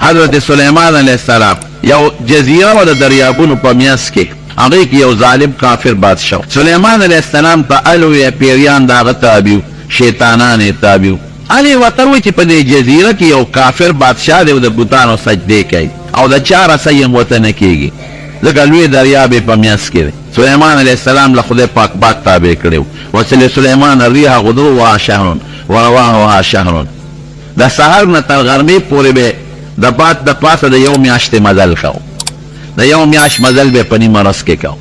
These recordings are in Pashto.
حضرت سلیمان علیہ السلام یو جزیره و د دریابونو په میاس کې هغه کې یو ظالم کافر بادشاه سلیمان علیہ السلام ته الوی پیریان داغه تابعو شیطانان تابعو علی وتروي چې په دې جزیره کې یو کافر بادشاه دی او د بوتانو سجدې کوي او د چاره سیم وطن کېږي ځکه لوی دریاب په میاس کې سلیمان علیہ السلام له خدای پاک باد تابع کړو وصلی سلیمان الریح غدوها شهر ورواها شهر د سحر نه تر غرمې پورې به د باد د پاسه د یو میاشتې مزل کو د یو میاشت مزل به په نیمه ورځ کې کو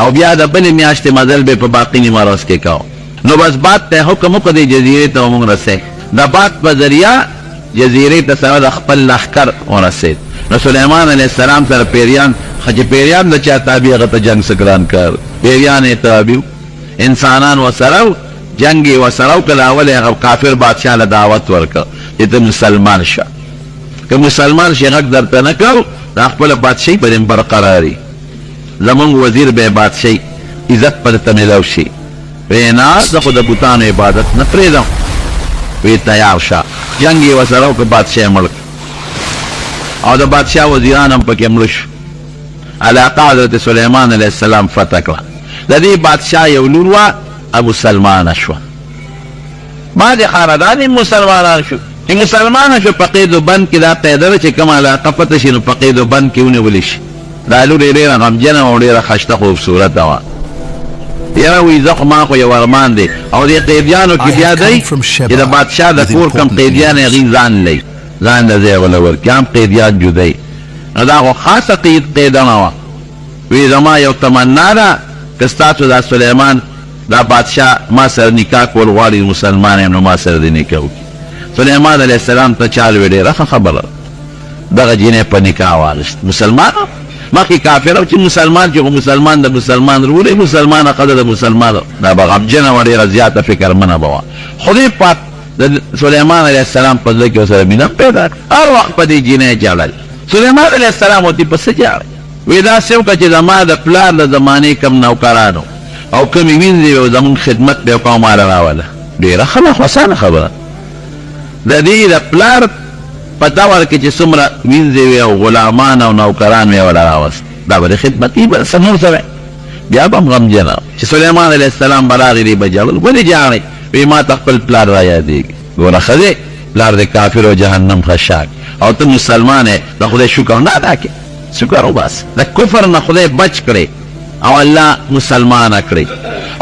او بیا د بلې میاشتې مزل به په باقي نیمه ورځ کې کو نو بس باد ته حکم وکړ دې جزیرې ته موږ رسې د باد په ذریعه جزیرې ته سره د خپل لښکر ورسېد نو سلیمان علیہ السلام سره پیریان خج پیریان د چا تابع هغه ته جنگ سکران کار پیریان یې تابع انسانان وسره جنگ یې وسره وکړ اول هغه کافر بادشاه له دعوت ورکړ چې ته مسلمان شه که مسلمان شي غږ درته نه کړو د خپل بادشاهي په برقراري زمونږ وزیر به بادشاهي عزت پر ته میلاو شي وینا زه خو د بوتانو عبادت نه پرېږدم وی تیار شه جنگ یې وسره وکړ بادشاه مړ او د بادشاه وزیران هم پکې مړه شو علاقه حضرت سلیمان علیہ السلام فتح کړه د دې بادشاه یو لور وه ابو سلمان شوه بعد خاندان مسلمانان شو چې مسلمان شو په قید و بند کې دا پیدا ده چې کومه علاقه فتح شي نو په قید و بند کې ونیولی شي دا لور یې ډېره غمجنه او ډېره ښایسته خوبصورته وه یاره وایي زه خو ما خو یو ارمان دی او دې قیدیانو کې بیا دی چې د بادشاه د کور کم قیدیان هغې ځان لي ځان له ځای وله ورکړي هم قیدیان جدی نو دا خو خاصه قیدنه وه وی زما یو تمنا ده که ستاسو دا سلیمان دا بادشاه ما سره نکاح کول غواړي مسلمان یم نو ما سره دې نکاح وکړي سلیمان علیہ السلام ته چال وی ډېره ښه خبره دغه جینۍ په نکاح واغېست مسلمان مخکې کافر او چې مسلمان چې خو مسلمان د مسلمان رورې مسلمانه ښځه د مسلمان دا به غمجنه وه ډېره زیاته فکرمنه به وه خدای پاک د سلیمان علیہ السلام په زړه کې ورسره مینه پیدا کړه هر وخت په دې جینۍ ژړل سلیمان علیہ السلام ورته په څه ژاړئ وی داسې وکړه چې زما د پلار د زمانې کم نوکرانو او کمې وینځې او زمونږ خدمت به یې وکړه او ما راوله ډېره ښه ده خو اسانه خبره د دې د پلار په دور کې چې څومره وینځې وې او غلامان او نوکران مې ورله راوست دا به د خدمتي به څه نور څه بیا به هم غمجنه چې سلیمان علیہ السلام به راغی دی به ژړل ولې ژاړئ وی ما ته خپل پلار را یادېږي ګوره ښځې پلار د کافر او جهنم خشاک او ته مسلمان یې د خدای شکر نه ادا کړې شکر وباسه د کفر نه خدای بچ کړې او الله مسلمانه کړې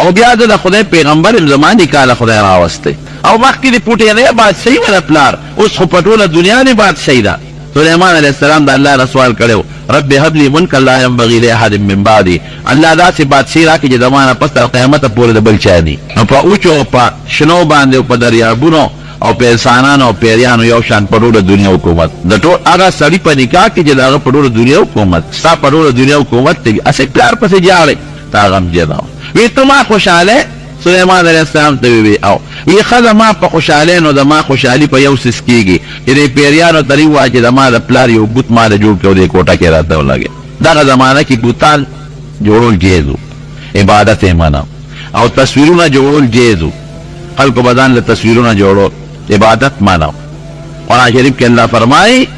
او بیا د خدای پیغمبر زما نکاح له خدای راوستی او مخکې د پوټېنۍ بادشاهي وه د پلار اوس خو په ټوله دنیا نه بادشاهي ده سلیمان علیہ السلام د الله نه سوال کړی رب هب لي ملکا لا ينبغي لاحد من بعدي الله داسې بادشاهي راکړي چې زما نه پس تر قیامته پورې د بل چا نه نو په اوچو په شنو باندې او په دریابونو او په انسانانو او پیریانو یو شان په ټوله دنیا حکومت د ټول هغه سړي په نکاح کې چې د هغه په ټوله دنیا حکومت ستا په ټوله دنیا حکومت دی هسې پلار پسې ژاړئ تا غمجنه وي ته ما خوشحاله سلیمان علیہ السلام ته وی او وی ښځه ما په خوشحالۍ نو د ما خوشحالي په یو څیز کېږي چې د پیریانو ته ووایه چې د ما د پلار یو بوت ما له جوړ کړی او دې کوټه کې راته ولګې دغه زمانه کې بوتان جوړول جیز و عبادت یې منع او تصویرونه جوړول جیز و خلکو به ځان له تصویرونه جوړول عبادت منع قرآن شریف کې الله فرمایي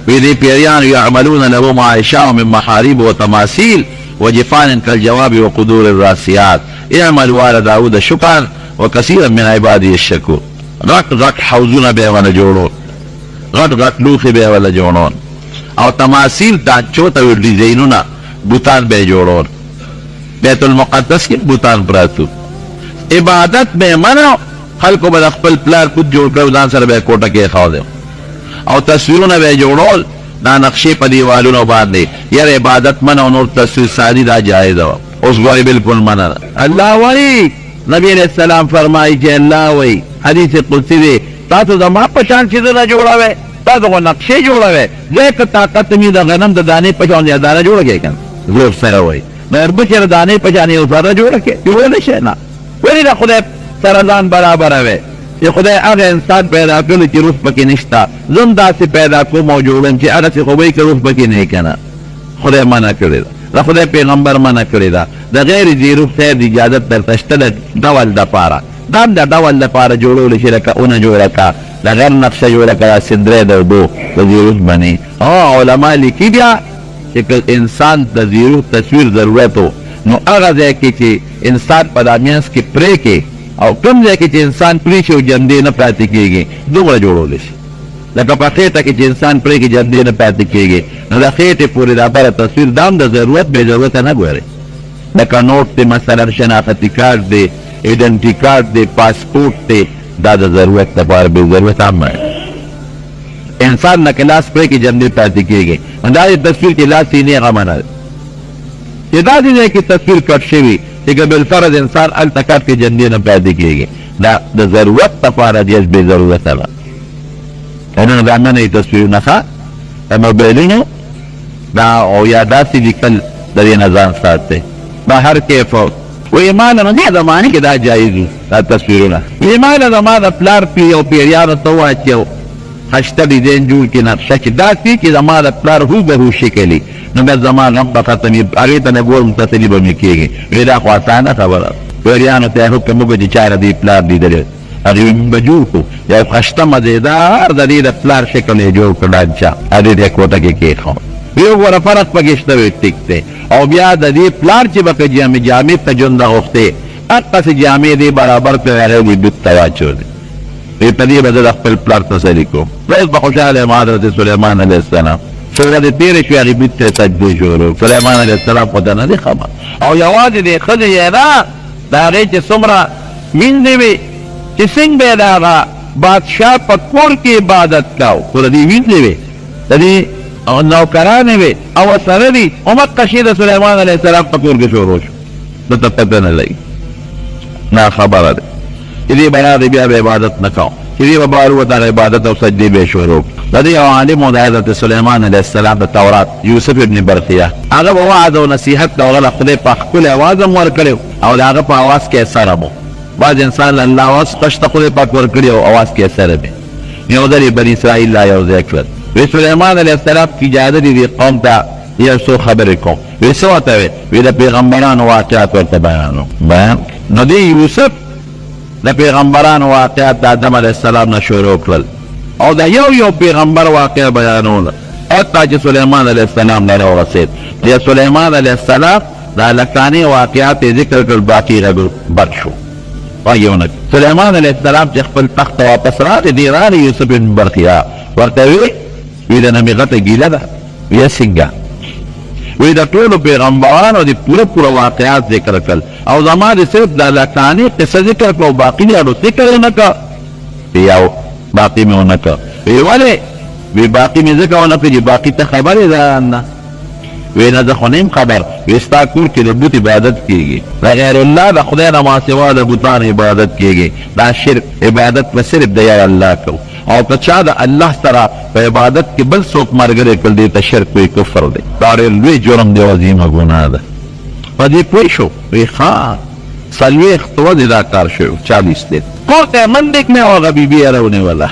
وی دې پیریانو یعملون له ما یشاء من محارب وتماثیل وجفان كالجواب وقدور الراسيات اعملوا على داود شكرا وكثيرا من عبادي الشكور غټ غټ حوضونه به ونه جوړول غټ غټ لوښي به ولا جوړول او تماثیل دانچو ته ډیزاینونه بوتان به جوړول بیت المقدس کې بوتان پراتو عبادت به منع خلکو به خپل پلار پوت جوړ کړو ځان سره به کوټه کې خاوده او تصویرونه به جوړول دا نقشې په دیوالونو باندې یاره عبادت منع او نور تصویر سازي دا جایز ده اوس ګورې بالکل منع ده الله وایي نبی علیہ السلام فرمایي چې الله وایي حدیث قدسی دی تاسو زما په شان څیزونه جوړوئ تاسو خو نقشې جوړوئ زه که طاقت مې د غنم د دانې په شان اداره جوړه کړې که نه زه سره وایي مهرباني چې د دانې په شان یو ذره جوړه کړې جوړولی شئ نه ولې د خدای سره ځان برابروئ چې خدای هغه انسان پیدا کړی چې روح پکې نشته زه هم داسې پیدا کوم او جوړوم چې هغسې خو به یې که روح پکې نه که نه خدای منع کړې ده د خدای پیغمبر منع کړې ده د غیر ذي روح صاحب اجازت درته شته د ډول دپاره دا هم د ډول دپاره جوړولی شي لکه اونه جوړه که لغیر نقشه جوړه کړه سندره د اوبو د زیروت باندې. علما لیکي بیا چې انسان د زیروت تصویر ضرورت و نو هغه ځای کې چې انسان په دامینس کې پرې کې او کوم ځای کې چې انسان پرې شي او جندې نه پاتې کېږي دومره جوړولی شي. لکه په خېټه کې چې انسان پرې کې جندې نه پاتې کېږي نو د خېټې پورې دا بره تصویر دا هم د ضرورت بې ضرورته نه ګوري. لکه نوټ دی مثلا شناختي کارت دی ایډنټي کارت دی پاسپورټ دی دا د ضرورت لپاره بې ضرورت هم انسان نه که لاس پرې کې جندې پاتې کېږي نو دا د تصویر چې لاس یې نیغه منه ده چې دا دې ځای کې تصویر کټ شوي چې که بالفرض انسان هلته کټ کې جندې نه پاتې کېږي دا د ضرورت لپاره دی بې ضرورته ده. نن دا نه تصویرونه ښه د موبایلونو دا او یا داسې لیکل د دې نه ځان ساتئ دا هر کیف وایي ماله نو دې زمانې کې دا جایز وو دا تصویرونه. وایي ماله زما د پلار یو پیریانو ته ووایه چې یو خشته ډیزاین جوړ کړي نقشه چې داسې چې زما د پلار هوبهو شکل وي نو بیا زما غم به ختم وي هغې ته نه ګورم تسلي به مې کېږي. وایي دا خو اسانه خبره پیریانو ته یې حکم وکړو چې چا د دې پلار لیدلی هغې موږ به جوړ کړو یو خشته مزېدار د دې د پلار شکل یې جوړ کړ ډانچه هغې دې کوټه کې کېښود. ویو ګوره فرق پکې شته وی ټیک دی او بیا د دې پلار چې به که جامې ته ژوند غوښتې هغسې جامې دې برابر کړې هغې دې بیت ته واچولې. وی په دې به زه د خپل پلار تسلي کوم. رئیس به خوشحاله یم حضرت سلیمان علیه السلام څنګه دې تېرې شوې هغې بیت ته یې سجدې جوړو. سلیمان علیه السلام خو ته نه دی خبر او یوازې دې ښځې یې ده د هغې چې څومره وینځې وې چې څنګه به یې د هغه بادشاه په کور کې عبادت کاو خو د دې وینځې وې د دې نوکرانې وې او ورسره دي همدغه شی د سلیمان علیه السلام په کور کې شروع شو. دته پته نه لګي نه خبره ده چې دې بیا دې بیا به عبادت نه کوو چې دې به بار وته عبادت او سجدې به شروع. د دې یو عالم و د حضرت سلیمان علیه السلام د تورات یوسف ابن برخیه هغه به وعظ او نصیحت کوله خدای په ښکلی اواز هم ورکړی او د هغه په اواز کې اثر هم بعض انسان الله اواز خشته خدای پاک ورکړي او اواز کې اثر به یو ځل بني اسرائیل لا یو ځای کړل. وی سلیمان علیه السلام کی اجازه دي دې قوم ته یو څو خبرې کوم. وی څه ورته وی وی د پیغمبرانو واقعات ورته بیانو نو دې یوسف د پیغمبرانو واقعات د آدم علیه السلام نه شروع کړل او د یو پیغمبر واقع بیانوله حتی چې سلیمان علیه السلام نه ورسېد. د سلیمان علیه السلام د هلکانې واقعات یې ذکر کړل باقي بد شو. وایونه سلیمان علیه السلام چې خپل تخت ته واپس راغی دې راغی یوسف بن برخیه ورته وی د نه مې غټه ګیله ده ویه څنګه وی د ټولو پیغمبرانو د پوره واقعات ذکر کړل او زما د صرف د هلکانې قصه ذکر کړه او باقي دې اړو ذکر یې نه کړه. یو باقي مې ونه کړه. وی ولې وی باقي مې ځکه ونه کړه چې باقي ته خبر یې ده نه وی نه زه خو نه یم خبر وی ستا کور کې د بت عبادت کېږي د غیر الله د خدای نه ما سوا د بتانو عبادت کېږي دا شرک عبادت به صرف د یو الله کوو او که چا د الله سره په عبادت کې بل څوک ملګری کړل دې ته شرک وی کفر دی دا ډېر لوی جرم دی او عظیمه ګناه ده. په دې پوه شو وی ښه څلوېښت ورځې دا کار شوی 40 دی کور ته منډک مې هغه بیبي یې راونیوله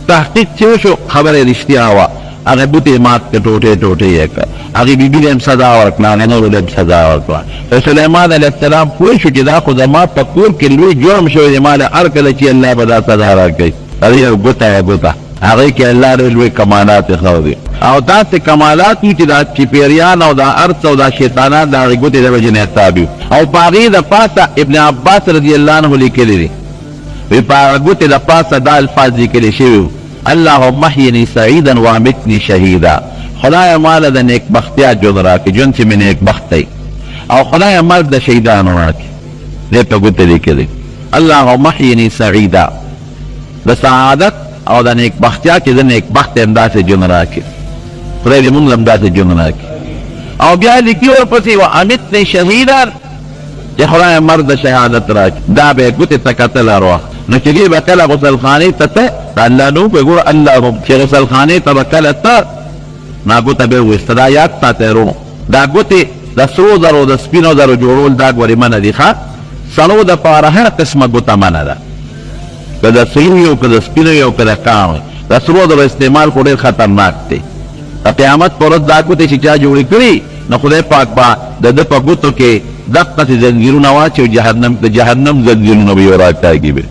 تحقیق چې وشو خبره یې رښتیا وه هغه بوټ یې مات کړ ټوټې یې کړ هغې بیبي ته هم سزا ورکړه هغې نورو ته هم سزا ورکړه. سلیمان علیه السلام پوه شو چې دا خو زما په کور کې لوی جرم شوی دی ما له هر کله چې الله به دا سزا راکوي هغې یو ګوته هغې کې الله ډېر لوی کمالات یې ښودي او داسې کمالات وي چې دا چې پیریان او دا ارڅ او دا شیطانان د هغې ګوتې د وجې نه حساب وي او په هغې د پاسه ابن عباس رضی الله عنه لیکلی دی وی په هغه ګوتې د پاسه دا الفاظ لیکلی شوي وو اللهم احیني سعیدا وامتني شهیدا خدایه ماله د نیکبختیا ژوند راکړي ژوند چې مې نیکبخت دی او خدایه مرګ د شهیدانو راکړي دې په ګوتې لیکلی اللهم احیني سعیدا د سعادت او د نیکبختیا چې زه نیکبخت یم داسې ژوند راکړي خدای دې مونږ هم داسې ژوند راکړي او بیا لیکي ورپسې وامتني شهیدا چې خدایه مرګ د شهادت راکړي دا به یې ګوتې ته کتل ارواح نو چې دې به کله غسلخانې ته ته د الله نوم به ګوره الله چې غسلخانې ته به کله ته نا ګوته به یې ویسته دا یاد ساتئ وروڼو دا ګوتې د سرو زرو د سپینو زرو جوړول دا ګورې منه دي ښه سړو دپاره هر قسمه ګوته منه ده که د سرو یو که د سپینو یو که د کاڼو د سرو زرو استعمال خو ډېر خطرناک دی د قیامت په ورځ دا ګوتې چې چا جوړې کړي نو خدای پاک به د ده په ګوتو کې دقسې زنځیرونه واچي او د جهنم زنځیرونه به یې راکاږي به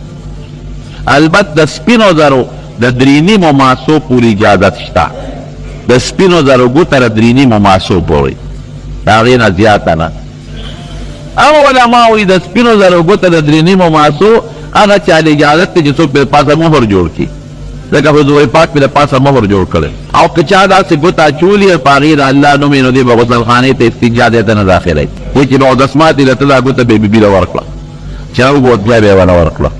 البته د سپینو زرو د درینی مماسو پوری اجازت شتا د سپینو زرو ګوته د درینی مماسو پوری دا غې نه زیاته نه او علما وایي د سپینو زرو ګوته د درینی مماسو هغه چاله اجازت دی چې څوک په پاسه مهر جوړ کړي ځکه حضور پاک په پاسه مهر جوړ کړي او که چا داسې ګوته اچولي او په هغې د الله نوم یې نو دی به غسلخانې ته استنجا دی ته نه داخلوي وایي چې به اودسمات یې ته دا ګوته به بیبي له ورکړه چې راوګوت بیا به یې ونه ورکړه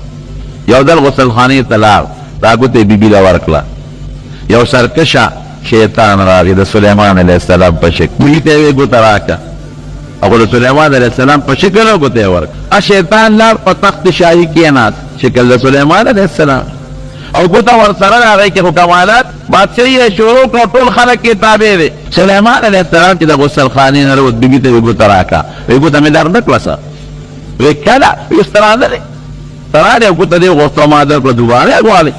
یو ځل غسلخانې ته لاړ دا ګوته یې بیبي له ورکړه یو سرکشه شیطان راغی د سلیمان علیه السلام په شکل بیبي ته یې ګوته راکړه او د سلیمان علیه السلام په شکل او ګوته یې ورکړه شیطان لاړ په تخت شاهي کېناست شکل د سلیمان علیه السلام او ګوته ورسره راغی کې خو کمالات بادشاهي یې شروع کړه ټول خلک یې تابع دی سلیمان علیه السلام چې د غسلخانې نه راووت بیبي ته یې ګوته راکړه وایي ګوته مې در نه کړه څه وایي کله وایي سترانه دی سترانه او ګوته دې غوښته ما در کړه دوباره یې غواړې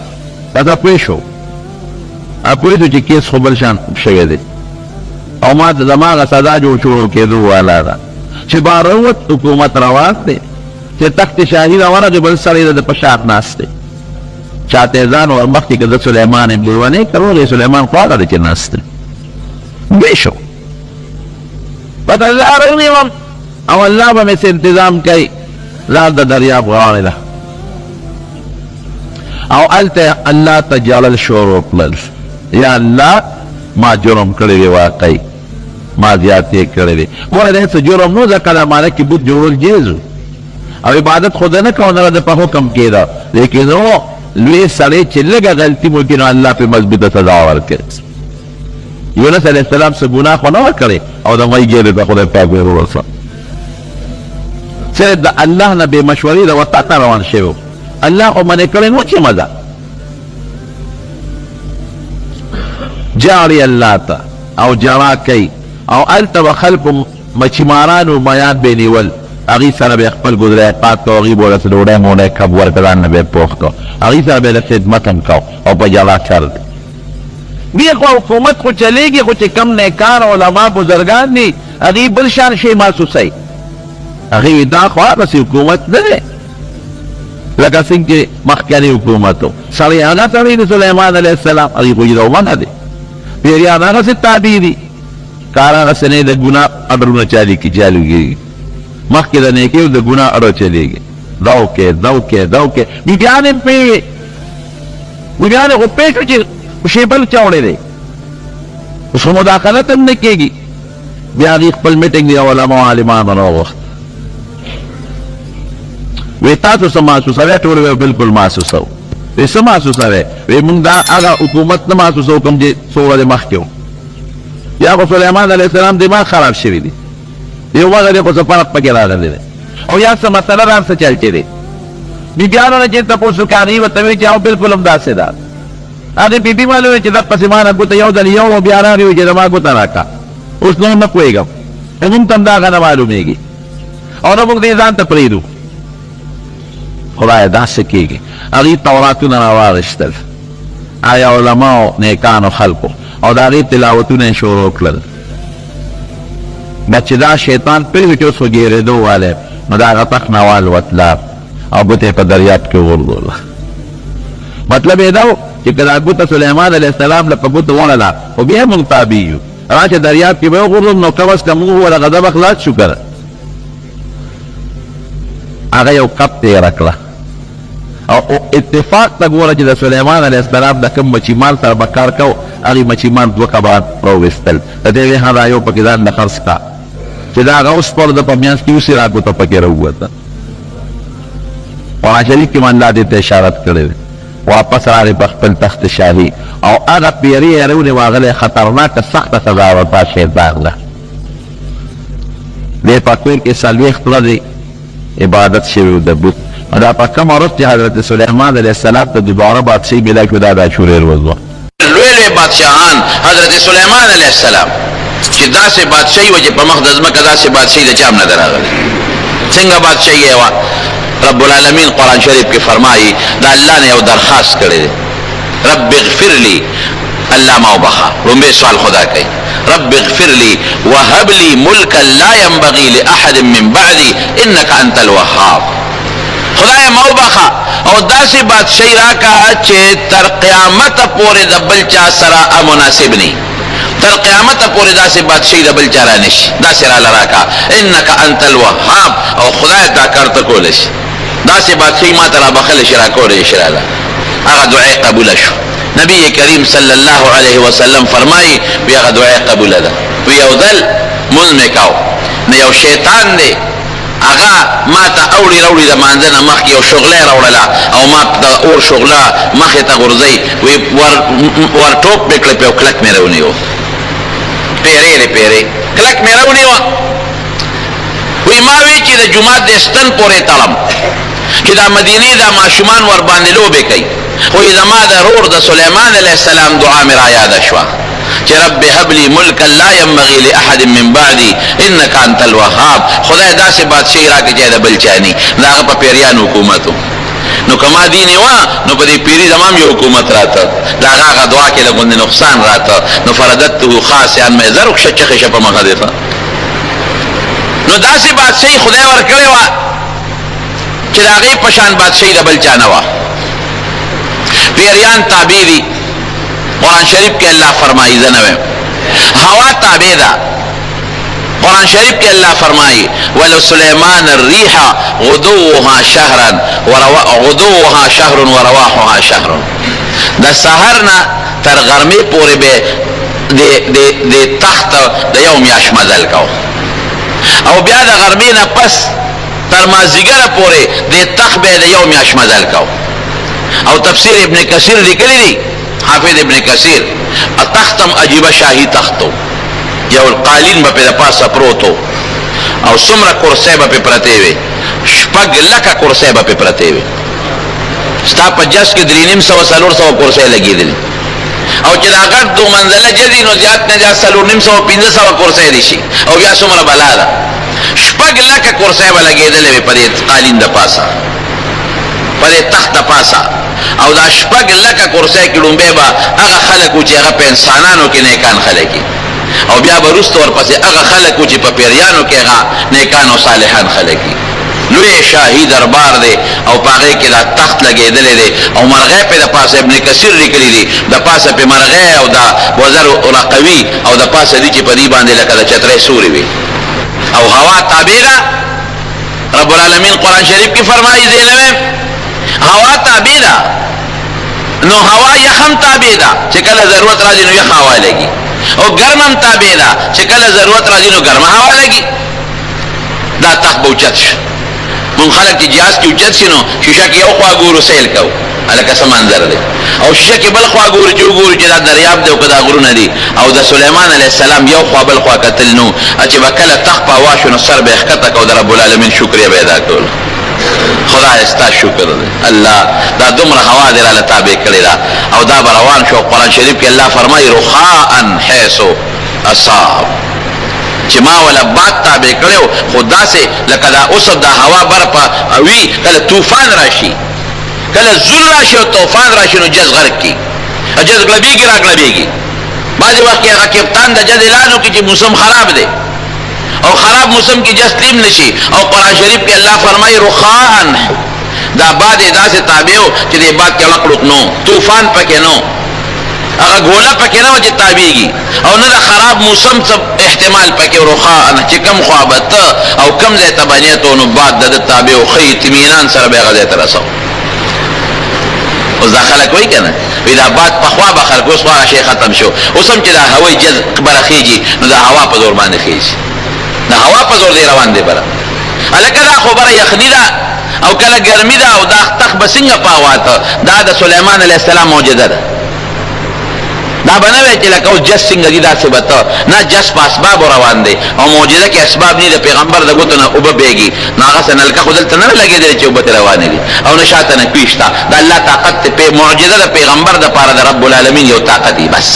دا پوه شو پوه شو چې کیس خو بل شان شوی دی او ما د زما سزا جوړ شروع کېدو والا ده چې باروت حکومت رواز دی چې تخت شاهي راورغې بل سړی د په شاک ناست دی چاته ځان ور مخکې که د سلیمان ابن ونې کروغې سلیمان خواله دی چې ناست دی ویې شو پته لاره ونیوم او الله به مې څه انتظام کوي لار د دریاب غاړې ده او هلته الله ته جلل شروع کړل یا الله ما جرم کړی دی واقعي ما زیاتې کړی دی ګوره د هېڅ جرم نو ځکه دا معنی کې بت جوړول جایز او عبادت خو نه کوو نه د په حکم کېده لیکن او لوی سړی چې لږه غلطي مو کړي نو الله پې مضبوطه سزا ورکړي یونس علیه السلام څه ګناه خو نه وه کړې او د مۍ ګېډې ته خدای پاک وروسته صرف د الله نه بې مشورې د وطاق نه روان شوی و الله خو منې کړی نو چې مزه جاړي الله ته او جړا کوي او هلته به خلکو مچیمارانو میان به یې نیول هغې سره به یې خپل ګذرایقات کو هغې به ورته ډوډۍ موډۍ کب ورکړه ځان نه به یې پوخ کو هغې سره به یې د خدمت هم کو او په جلا چل دی بیا خو حکومت خو چلیږي خو چې کم نیکان علما بزرګان دي هغې بل شان شی محسوسوي هغې وي دا خو هغسې حکومت نه دی لکه څنګه چې مخکې حکومت و سړی هغه سړی د سلیمان علیه السلام هغې خو یې منع دی پیریان هغسې تابع دي کار هغسې نه د ګناه اډرونه چالېږي مخکې د نیکۍ او د ګناه اډو چلېږي دا وکړې دا وکړې دا وکړې بیبیانې هم پوهېږي بیبیانې خو پوه شو چې شی بل چا وړی دی اوس خو مداخلت هم نه کېږي بیا هغې خپل میټنګ دی علما او عالمان راوغوښت وی تاسو څه محسوسوئ ټول وی بلکل محسوسوو وی څه محسوسوئ وی موږ دا هغه حکومت نه محسوسوو کوم چې څو ورځې مخکې و یا خو سلیمان علیه السلام دماغ خراب شوي دي یو وخت دی خو څه فرق پکې راغلی دی او یا څه مسله را څه چلتې دی بیبیانو نه چې تپوس وکړه هغې ورته وایي چې او بلکل هم داسې ده هغې بیبي معلوموي چې دقسې ما نه ګوته یو ځل یو او بیا راغلې وي چې زما ګوته راکړه اوس نور نه پوهېږم موږ ته هم دا هغه نه معلومېږي او نه موږ دې ځان ته پرېږدو خدایه داسې کېږي هغې توراتونه راواغېستل هغه علماو نیکانو خلکو او د هغې تلاوتونه یې شروع کړل بچې دا شیطان پرېږدو چې اوس خو ګېرېدو والی نو د هغه تخت نه والوتله او ګوته یې په دریاب کې وغورځوله مطلب یې دا و چې که دا ګوته سلیمان علیه السلام له په ګوته وړله خو بیا موږ تابع یو راشه دریاب کې به یې وغورځوم نو کم از کم موږ ور غضبه خلاص شو که هغه یو کب تېره کړه او اتفاق ته ګوره چې د سلیمان علیه السلام د کوم مچیمال سره به کار کو هغې مچیمان دوه کبان راوویستل د دې ویې دا یو پکې ځان نه خرڅ کړه چې دا هغه اوس پر د په میانځ کې اوسې راګوته پکې راووته قرآن شریف کې من الله دې ته اشارت کړی دی واپس راغی په خپل تخت شاهي او هغه پیرې یې راونې واغلی خطرناکه سخته سزا ورته شیطان ده دې په کور کې څلوېښت ورځې عبادت شوی و د بت او دا په کومه ورځ چې حضرت سلیمان علیه السلام ته دوباره بادشاهي ملاو شوه دا د عاشورې ورځ وه لوی لوی بادشاهان حضرت سلیمان علیه السلام چې داسې بادشاهي وه چې په مخ د ځمکه داسې بادشاهي د چا هم نه ده راغلې څنګه بادشاهي یې وه رب العالمین قرآن شریف کې فرمایي د الله نه یو درخواست کړی دی رب اغفر لی الله ما وبخه لومبی سوال خدا کوي رب اغفر لی وهب لی ملکا لا ينبغي لاحد من بعدی انک انت الوهاب خدای ما وبخه او داسې بادشاہي راکا چې تر قیامت پورې د بل چا سره مناسب ني، تر قیامت پورې داسې بادشاہي د بل چا را نشي، داسې را لراکا انک انت الوهاب، او خدای دا کار ته کول شي، داسې بادشاہي ما ته را بخل شي، را کول شي، هغه دعا قبول شو. نبی کریم صلی اللہ علیہ وسلم فرمائی بیا هغه دعا قبول ده. وی یو ځل مونځ مې کاو نو یو شیطان دی هغه ما ته اوړي راوړي د مانځه نه مخکې یو شغله راوړله او ما د اور شغله مخې ته غورځئ، وی ور ټوپ مې کړه په یو کلک مې راونیو، پیرې کلک مې راونیوه. وی ما وی چې د جومات د ستن پورې تړم چې دا مدینې دا ماشومان ور باندې لوبې کوي، خو زما د رور د سلیمان علیہ السلام دعا مې را یاده شوه چې رب هب لی ملکا لا ينبغي لاحد من بعدي انك انت الوهاب، خدای داسې بادشاہي راکړي چې د بل چا ني، دا هغه په پیریانو حکومت و. نو کما دیني وا نو په دې پیری زمام یو حکومت راته، دا هغه دعا کې لګوندې نقصان راته، نو فردته خاصا مې زرق شچخه شپه مخه دیتا. نو داسې بادشاہي خدای ورکړې وه چې د هغې په شان بادشاہي د بل چا نه وه. پیریان تابع دي، قرآن شریف کې الله فرمایي زنویم هوا تابع ده. قرآن شریف کې الله فرمایي ولسلیمان الریح غدوها شهر ورواحها شهر، د سحر نه تر غرمې پورې به د تخت د یو میاشت مزل کو، او بیا د غرمې نه پس تر مازدیګره پورې د تخت به د یو میاشت مزل کو. او تفسیر ابن کثیر لیکلی دی، حافظ ابن کثیر تختم عجیبه شاہی تختو، یو قالین با پی دا پاسا پروتو، او سمرا کرسی با پی پرتے وی، شپگ لکا کرسی با پی پرتے وی، ستا پا جس کی درینیم سو سلور سو کرسی لگی دلی، او چی دا غٹ دو منزل جدی نو زیاد نجات سلور نیم سو پینزه سو کرسی دیشی، او بیا سمرا بلا دا شپگ لکا کرسی با لگی دلی پا دی قالین دا پاسا، پا دی تخت دا پاسا، او دا شپگ لکا کرسی کی لنبے با اغا خلقو چی اغا پا انسانانو کی نیکان خلقی، او بیا برست ورپسې هغه خلکو چې په پیریانو کې هغه نیکان او صالحان خلک دي. لوی شاهي دربار دی او په هغې کې دا تخت لګېدلی دی او مرغۍ پې د پاسه ابن کثیر لیکلي دي د پاسه پې مرغۍ او دا وزر رقوي او د پاسه دي چې په دې باندې لکه د چترۍ سوري وي او هوا تابع ده. رب العالمین قرآن شریف کې فرمایي زینویم هوا تابع ده، نو هوا یخم تابع ده چې کله ضرورت راځي نو یخ هوا لګي، او گرمم تابع ده چې کله ضرورت راځي نو ګرمه هوا لګي. دا تخت به اوچت شي، مونږ خلک چې جهاز کې اوچت شي نو شیشه کې یو خوا ګورو سیل کوو هلکه څه منظر دی، او شیشه کې بل خوا ګورو چې وګورو چې دا دریاب دی او که دا غرونه دي. او د سلیمان علیه السلام یو خوا بل خوا کتل نو چې به کله تخت په هوا شو نو سر به یې ښکته کو د رب العالمین شکریه به ادا کول. خدای ستا شکر دی الله دا دومره هوا دی راله تابع کړې ده او دا به روان شو. قرآن شریف کې الله فرمایي رخاء حیث اصاب، چې ما ولا باد تابع کړو خو داسې لکه دا اوس دا هوا برپه وي کله طوفان راشي کله زول راشي او طوفان راشي نو جز غرق کی جز غلبیږي را غلبیږي. بعضې وخت کې هغه کپتان د جز اعلان وکړي چې موسم خراب دی او خراب موسم کی جس تیم نشي، او قرآن شریف کې الله فرمایي رخاء دا باد داسې تابع و چې د باد کې لقړق نو طوفان پکې نو هغه ګوله پکې نه و چې تابعېږي او نه د خراب موسم څه احتمال پکې رخاء چې کم خوا به ته او کم ځای ته به نیت و نو باد د ده تابع و ښه اطمینان سره به یې هغه ځای ته رسو. اوس دا خلک وایي که نه وایي دا باد پخوا به خلک اوس خو هغه شی ختم شو، اوس هم چې دا هوایي جز بره خیږي نو د هوا په زور باندې خیږي، د هوا په زور دی روان دی بره. هلکه دا خو بره یخني ده او کله ګرمي ده او دا تخت به څنګه په هوا ته دا د سلیمان علیه السلام معجزه ده. دا به نه وی چې لکه اوس جس څنګه دي داسې به ته نه، جس په اسبابو روان دی او معجزه کې اسباب نه د پیغمبر د ګوتو نه اوبه بهېږي نو هغسې نلکه خو دلته نه لګېدلې چې اوبه ترې روانې دي او نه شاته نه کوي شته. د الله طاقت معجزه د پیغمبر دپاره د رب العالمین یو طاقت دی، بس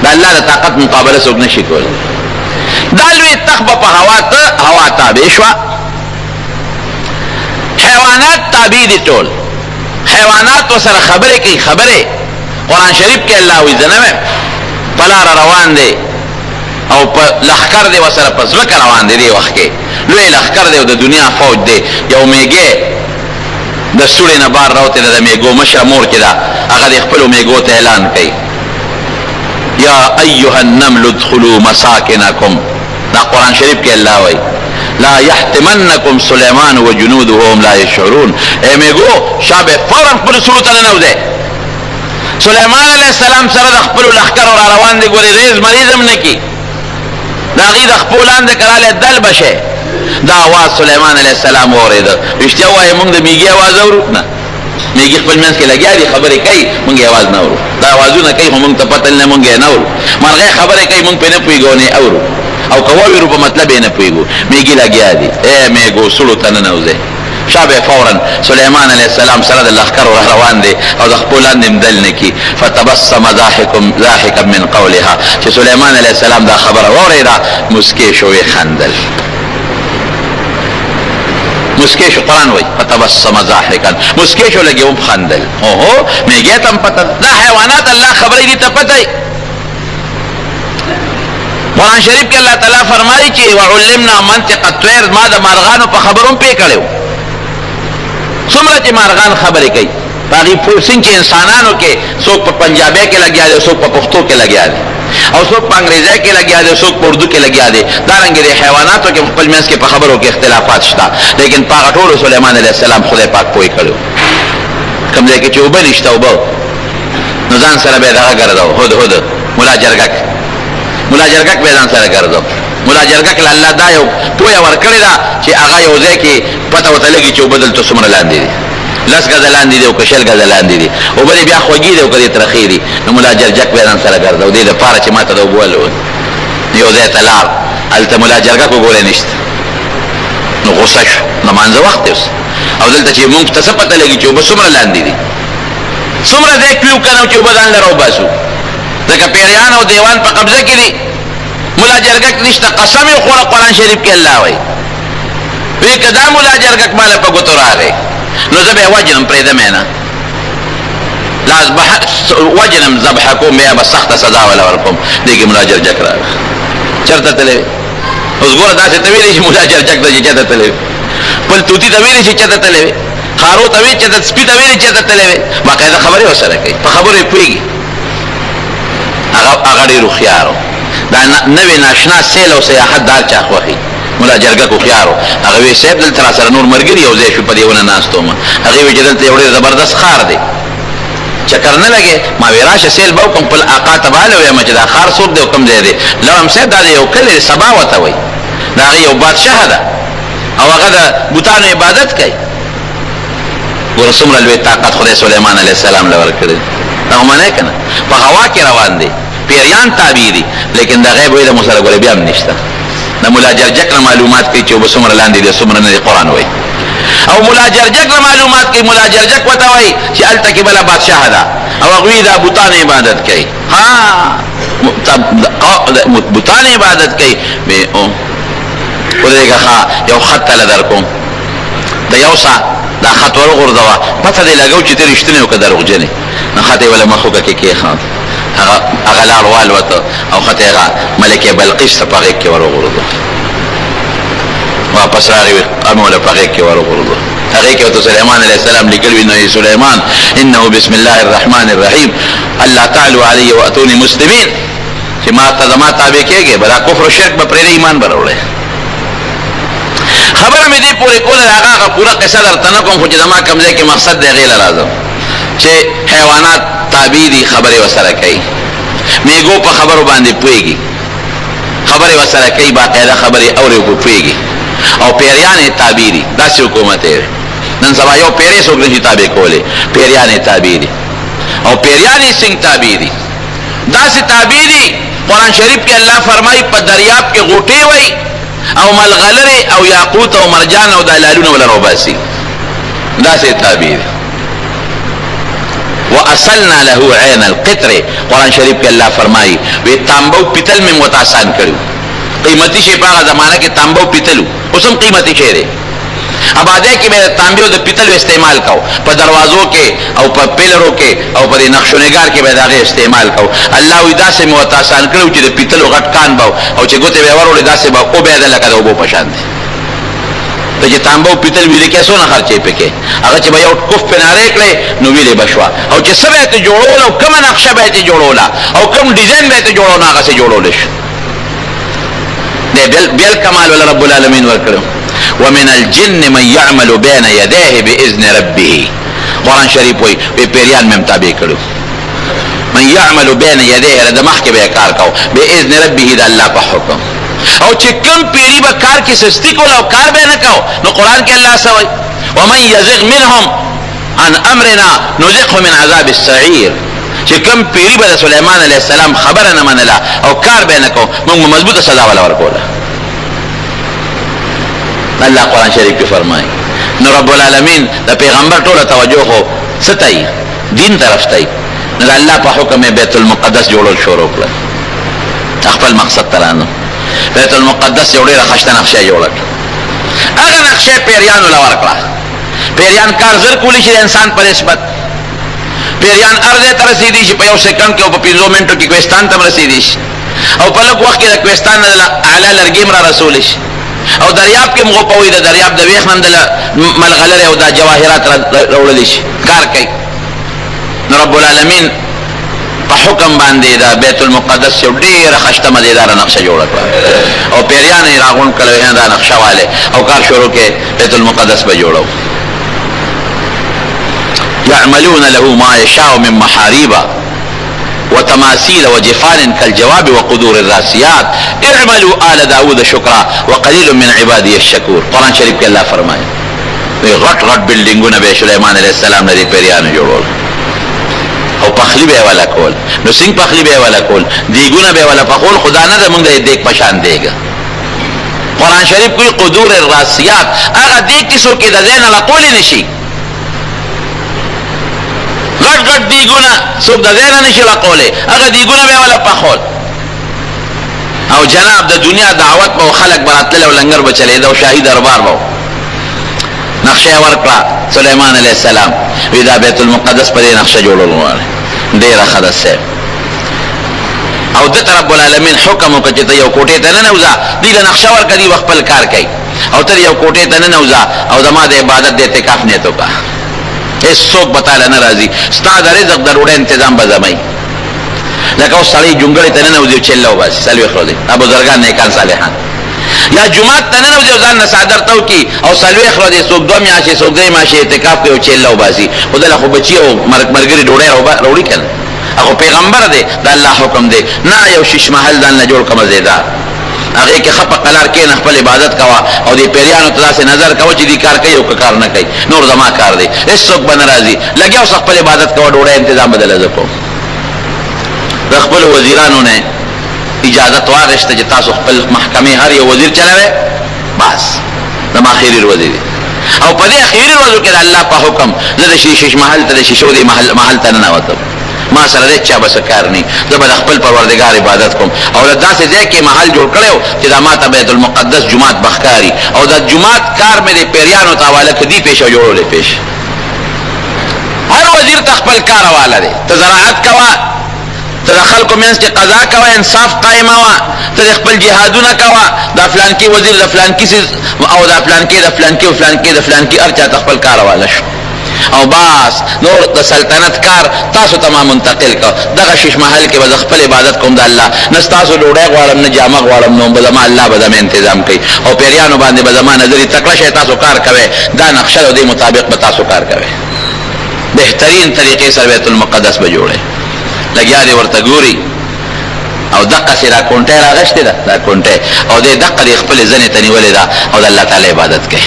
د الله د طاقت مقابله څوک نه شي کولی. دا لوی تخت به په هوا تابع شوه. حیوانات تابع دي ټول، حیوانات ورسره خبرې کوي خبرې. قرآن شریف کې الله وایي زه نه ویم په لاره روان دی او په لښکر دی ورسره په ځمکه روان دی. دې وخت کې لوی لښکر دی او د دنیا فوج دی، یو میږی د سوړې نه بار راوتې ده د میږو مشره مور چې ده هغه د خپلو میږو ته اعلان کوي یا ایها النمل ادخلوا مساکنکم دا قرآن شریف کې الله وایي لا يحتمنكم سليمان وجنوده وهم لا يشعرون اے میگو شابه فوراً خپل سلو ته ننوځئ سلیمان علیہ السلام سره د خپلو لښکرو را روان دي ګورې ریز مریضم نه کي د هغې د خپو لاندې کرالی دل بشی دا آواز سلیمان علیہ السلام واورېده رښتیا ووایه موږ د میږي اواز اورو نه میږي خپل منځ کې لګیا دي خبرې کوي موږ یې اواز نه اورو دا اوازونه کوي خو موږ ته پته نه موږ یې نه اورو مرغۍ خبرې کوي موږ پرې نه پوهېږو او نه یې اورو او که واورو په مطلب یې نه پوهېږو میږي لګیا دي ای میږو سړو ته ننوځئ شابه فورا سلیمان علیہ السلام سره د لښکرو را روان دی او د خپو لاندې هم دل نه کي فتبسم ضاحکا من قولها چې سلیمان علیہ السلام دا خبره واورېده مسکې شو ویې خندل مسکې شو قرآن وایي فتبسم ضاحکا مسکې شو لږې هم خندل اوهو میږې ته هم پته دا حیوانات الله خبرې دي ته پته قرآن شریف کې الله تعالی فرمایي چې وعلمنا منطق الطير ما د مارغانو په خبرو هم پوه کړی څومره چې مارغان خبرې کوي په هغې پوه سین چې انسانانو کې څوک په پنجابۍ کې لګیا دی څوک په پښتو کې لګیا دی او څوک په انګریزۍ کې لګیا دی څوک په اردو کې لګیا دی دارنګې د حیواناتو کې خپل منځ کې په خبرو کې اختلافات شته لیکن په هغه ټولو سلیمان علیه السلام خدای پاک پوه کړی کوم ځای کې چې اوبه نشته اوبه نو ځان سره به یې دغه ګرځو هد ملا جرګک به یې ځان سره ګرځو ملا جرګک له الله دا یو پوهه ورکړې ده چې هغه یو ځای کې پته ورته لګي چې اوبه دلته څومره لاندې دي 10 ګزه لاندې دي او که 20 ګزه لاندې دي اوبه دې بیا خوږې دي او که دې ترخې دي نو ملا جرګک به یې ځان سره ګرځو دې دپاره چې ما ته د اوبه یو ځای ته لاړ هلته ملا جرګک وګورې نشته نو غوسه شو لمانځه وخت دی اوس او دلته چې مونږ ته څه پته لګي چې اوبه څومره لاندې دي څومره ځای کړي وکنو چې اوبه ځان له راوباسو ځکه پیریان او دیوان په قبضه کې دي ملا جرګک نشته قسم یې خوړه قرآن شریف کې الله وایي وی که دا ملا جرګک ماله په ګوتو راغی نو زه به یې وجنم پرېږدم یې نه وجنم ذبحه کوم بیا به سخته سزا وله ورکوم دې کې ملا جرګک راغی چېرته تللی اوس ګوره داسې ته ویلی شي ملا جرګک ته چې چېرته تللی خپل طوطي ته ویلی شي چېرته تللی وي خارو ته وی چېرته سپي ته ویلی چېرته تللی وي باقاعده خبرې ورسره کوي په خبرو یې پوهېږي هغه ډېر هوښیار و دا نوې ناشنا سیل او سیاحت دار چا خوښي ملا جرګک هوښیار و هغه وی صاحب دلته را سره نور ملګري یو ځای شو په دې ونه ناست وم هغې وی چې دلته یو ډېر زبردست ښار دی چکر نه لګې ما وی راشه سیل به وکړم خپل اقا ته به هله ویم چې دا ښار څوک دی او کوم ځای دی لویم صاحب دا د یو کلی دی سبا ورته وایي د هغې یو بادشاه ده او هغه د بوتانو عبادت کوي ګوره څومره لوی طاقت خدای سلیمان علیه السلام له ورکړی هغه منې که نه په هوا کې روان دی پیریان تابع دي لیکن د غیب وایي د مو سره ګوره بیا هم نشته د ملا جرګک نه معلومات کوي چې اوبه څومره لاندې دي څومره نه دي قرآن وایي او ملا جرګک نه معلومات کوي ملا جرګک ورته وایي چې هلته کې بله بادشاه ده او هغوی د بوتانو عبادت کوي بوتانو عبادت کوي ودرېږه ښه یو خط تله در کوم د یو ساعت دا خط ور وغورځوه پته دې لګو چې ته رښتینی او که دروغجن یې نو خط یې وله مخوږه کې کېښود هغه لاړ والوته او خط یې هغه ملکې بلقیس ته په غېږ کې ور وغورځو واپس راغی قمه وله په غېږ کې ور وغورځو هغې کې ورته سلیمان علیه السلام لیکلي وي نو ای سلیمان انه بسم الله الرحمن الرحیم الله تعالی علی واتونی مسلمین چې ما ته زما تابع کېږې به دا کفر و شرک به پرېږدې ایمان به راوړی خبره مې دې پورې کوله هغه پوره قصه درته نه کوم خو چې زما کوم ځای کې مقصد دی هغې له راځم چې حیوانات تابع دي خبرې ورسره کوي میږو په خبرو باندې پوهېږي خبرې ورسره کوي باقاعده خبرې اورې او پوهېږي او پیریان یې تابع دي داسې حکومت یې نن سبا یو پیری څوک نشي تابع کولی پیریان یې تابع دي او پیریان یې څنګه تابع دي داسې تابع دي قرآن شریف کې الله فرمایي په دریاب کې غوټې وایي او ملغلرې او یاقوت او مرجان او دا لالونه وله راوباسي داسې تابع دي واصلنا له عین القطر قرآن شریف کې الله فرمایي وی تانبو پیتل مې موته آسان کړو قیمتي شی په هغه زمانه کې تانبو پیتلو اوس هم قیمتي شی دی آبادی کې به تانبیو د پیتلو استعمال کو په دروازو کې او په پیلرو کې او په نقش و نگار کې به د هغې استعمال کو الله وی داسې مې ورته آسان کړو چې د پیتلو غټ کان به او چې ګوتې به یې وروړې داسې به وبهېده لکه د اوبو په شان دی ته چې تانبه او پیتل ویلې کې څونه خرچې پکې هغه چې به یو کف پې نارې کړې نو ویلې به شوه او چې څه به یې ته جوړول او کومه نقشه به یې ته جوړوله او کوم ډیزاین به یې ته جوړو نو هغسې جوړولی شو دی بیل کمال ولا رب العالمین ورکړو ومن الجن من يعمل بين يديه باذن ربه قرآن شریف وی پیریان مې مطابق کړو من يعمل بين يديه د مخکې به کار کو باذن ربه د الله په حکم او چې کوم پیری به کار کې سستی کول او کار به نه کو نو قرآن کې الله سوي ومن يزغ منهم عن امرنا نذقه من عذاب السعير چې کوم پیری به سليمان عليه السلام خبره نه منله او کار به نه کو موږ مضبوطه سزا ولا ورکوله الله قرآن شریف کې فرمایي نو رب العالمین د پیغمبر ټوله توجه خو ستای دین طرف ته نو الله په حکم بیت المقدس جوړول شروع کړ خپل مقصد ترانو بیت المقدس یو ډیره خشته نقشه جوړه کړه هغه نقشه پیریانو لا ورکړه پیریان کار زر کولی شي انسان پر نسبت پیریان ارزه ته رسیدي شي په یو سکند کې او په 15 منټو کې کوهستان ته رسیدي شي او په لږ وخت کې د کوهستان نه اعلی لرګیم را رسول شي او دریاب کې مغو پوي د دریاب د ویخ نن د ملغلره او د جواهرات راوړل شي کار کوي نو رب العالمین په حکم باندې دا بیت المقدس یو ډیره خشته مزیدار نقشه جوړه کړه او پیریان یې راغون کړل دا نقشه والے او کار شروع کې بیت المقدس به جوړو يعملون له ما يشاء من محاريب وتماثيل وجفان كالجواب وقدور الراسيات اعملوا آل داود شكرا وقليل من عبادي الشكور قرآن شریف کې الله فرمایي غټ غټ بلډینګونه به سليمان عليه السلام لري پیریانو جوړول او پخلی به ولا کول نو څنګه پخلی به ولا کول دیګونه به ولا پخول خدا نه زمونږ د دیګ پشان دیګا قرآن شریف کوئی قدور الراسيات هغه دیګ کې څوک د زین لا کول نشي غټ غټ دیګونه څوک د زین نشي لا کوله هغه دیګونه به ولا پخول او جناب د دنیا دعوت په خلق براتله او لنګر بچلې دا شاهي دربار وو نقشه ورکړه سليمان عليه السلام ودا بیت المقدس پر نقشه جوړول غواړي ډیر خداسه او د رب العالمین حکم وکړي ته یو کوټه ته نه نوځه دې نقشه ورکړي خپل کار کوي او ته یو کوټه ته نه نوځه او زما د عبادت د اعتکاف نه توکا هیڅ څوک بتاله ناراضي ستاسو د رزق ضروري تنظیم بزمای لکه اوس سړی جونګړې ته نه نوځي چلو بس سلوي خو دې ابو زرګان نیکان صالحان یا جمعه ته نه نوځي ځان نه صادر تو کی او سلوي خو دې څوک دوه میاشتې څوک درې میاشتې اعتکاف کوي او چلو باسي خدای خو بچي او مرګري ډوړې وروړي کړي هغه پیغمبر دی د الله حکم دی نه یو شش محل ځان نه جوړ کوم زیدار هغه کې خپ قلار کې نه خپل عبادت کوا او دې پیریانو ته سه نظر کوا چې دې کار کوي او کار نه کوي نور زما کار دی هیڅ څوک به ناراضي لګیاو خپل عبادت کوا ډوړې تنظیم بدل زکو د خپل وزیرانو نه اجازه واغشته چې تاسو خپل محکمه هر یو وزیر چلاوي بس د اخیری وزیر او په دې اخیری ورځو کې الله په حکم زه د شیش محل ته شیشو دې محل ته نه وته ما سره دې چا بس کار نه زه به خپل پروردگار عبادت کوم او داسې ځای کې محل جوړ کړو چې د ماته بیت المقدس جمعات بخکاری او د جمعات کار مې د پیریانو ته حواله کړي پېښه جوړولې پېښ هر وزیر خپل کار حواله دي ته زراعت کوا ته خلکو مینس کې قضا کوا انصاف قائمه وا ته خپل جهادونه کوا د فلان کې وزیر د فلان کې او د فلان کې د فلان کې او فلان کې د فلان کې ارچا خپل کار حواله شو او باس نور د سلطنت کار تاسو تمام منتقل کا دغه شش محل کې وځ خپل عبادت کوم د الله نستاسو ډوډۍ غواړم نه جامه غواړم نو به زما الله به زما تنظیم کوي او پیریانو باندې به زما نظر تکړه شي تاسو کار کوي دا نقشه د مطابق به تاسو کار کوي بهترین طریقې سره بیت المقدس به جوړه لګیا دی ورته ګوري او دقه سره کونټه راغشته دا کونټه او د دقه خپل ځنه تنیولې دا او د الله تعالی عبادت کوي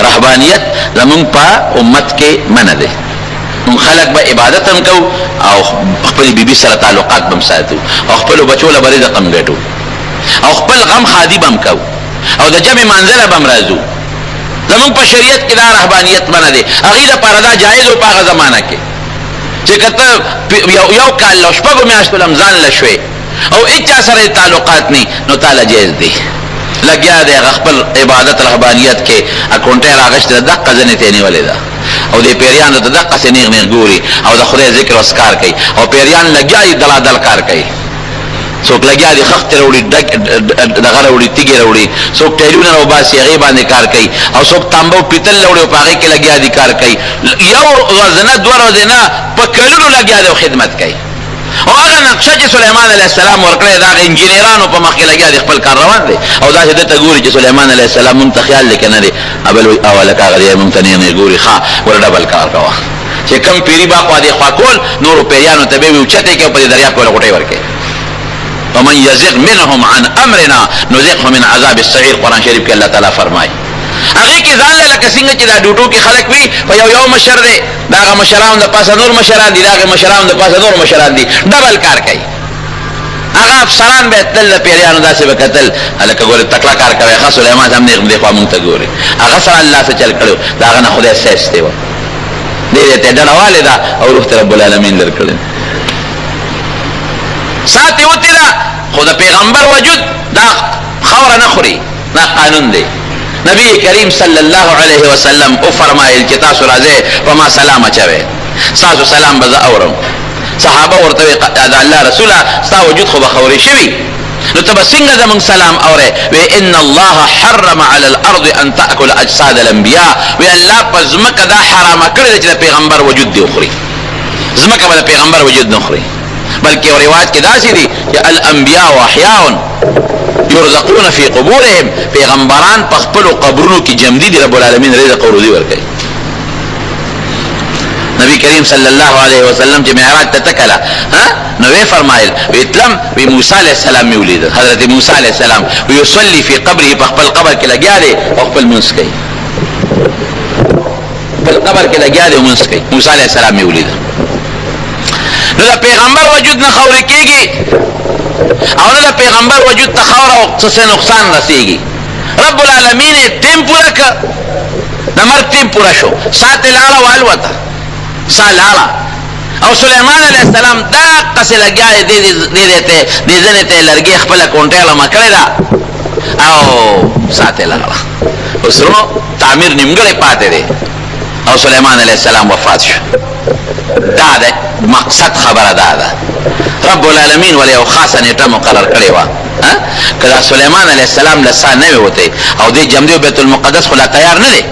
رهبانیت زمون په امت کې منع ده مون خلق به عبادت هم کو او خپل بیبي سره تعلقات بم ساتو او خپل بچو له بری رقم ګټو او خپل غم خادي بم کو او د جمع منزله بم راځو زمون په شریعت کې دا رهبانیت منع ده هغه د پردا جایز او په هغه زمانہ کې چې کته یو کال لو شپږ میاشتو لمزان لشوي او اچا سره تعلقات ني نو تعالی جایز دي لګیا دی خپل عبادت رهبانیت کې اکونټه راغشت دغه ځنه تینی ولیدا او د پیریانو ته دغه سنیغ نه ګوري او د خدای ذکر اسکار کوي او پیریان لګیای دلادل کار کوي څوک لګیا دي خخت راوړي دغه راوړي تیږې راوړي څوک ټایرونه راوباسي هغې باندې کار کوي او څوک تانبه پیتل راوړي او په هغې کې لګیا دي کار کوي یو ورځ نه دوه ورځې نه په کلونو لګیا دی او خدمت کوي او هغه نقشه چې سلیمان علیه السلام ورکړې ده هغه انجینرانو په مخ کې لګیا دي خپل کار روان دی او داسې ده ته ګوري چې سلیمان علیه السلام مونږ ته خیال دی که نه دی بل وایي هلکه هغه دی مونږ ته نه ګوري ښه ور ډبل کار کوه چې کم پیري با خوا دې خوا کول نورو پیریانو ته به یې اوچتې کړي او په دې دریاب کې ورله غوټۍ ورکړي ومن یزغ منهم عن امرنا نذقه من عذاب السعیر قرآن شریف کې الله تعالی فرمایي هغې کې ځان له لکه څنګه چې دا ډوډو کې خلک وي په یو مشر دی د هغه مشرانو د پاسه نور مشران دي د هغې مشرانو د پاسه نور مشران دي ډبل کار کوي هغه افسران به تلل د پیریانو داسې به کتل هلکه ګورې تکړه کار کوي ښه سلیمان هم نیغ دې خوا مونږ ته ګوري هغه سره الله څه چل کړی د هغه نه خدای سیستې وه دې ته ډډه والې ده او روح ته رب العالمین لر کړی ساتې وتې ده خو د پیغمبر وجود دا خوره نه خوري دا قانون دی نبی کریم صلی الله علیه وسلم او فرمایل چې تاسو راځئ په ما سلام اچوئ ستاسو سلام به زه اورم صحابه ورته وی د الله رسوله ستا وجود خو به خورې شوي نو ته به څنګه زموږ سلام اورې وی ان الله حرم على الارض ان تاكل اجساد الانبیاء وی الله په ځمکه دا حرامه کړې ده چې د پیغمبر وجود دی وخوري ځمکه به د پیغمبر وجود نه خوري بلکې روایت کې داسې دي چې الانبیاء احیاء یرزقون فی قبورهم پیغمبران په خپلو قبرونو کې جمدي دي رب العالمین رزق او روزي ورکوي نبی کریم صلی الله علیه وسلم چې معراج ته تکله نو وی فرمایل وی تلم وی موسی علیه السلام مې ولید حضرت موسی علیه السلام ویصلي فی قبره په خپل قبر کې لګیا دی او خپل منځ کوي خپل قبر کې لګیا دی او منځ کوي موسی علیه السلام مې ولید نو د پیغمبر وجود نه خورې کېږي او نه د پیغمبر وجود ته خور او څه نقصان رسېږي رب العالمین یې ټیم پوره کړ د مرګ ټیم پوره شو ساه ترې لاړه والوته ساه لاړه او سلیمان علیه السلام دقسې لګیا دی دې ځنې ته یې لرګي خپله کونټۍ لمه کړې ده او ساه ترې لاړه اوس رو تعمیر نیمګړی پاتې دی او سلیمان علیه السلام وفات شو دا ده مقصد خبره دا ده رب العالمین ولې یو خاصه نیټه مقرر کړې وه که دا سلیمان علیه السلام له ساه نه وې وتی او دې جمدې بیت المقدس خو لا تیار نه دی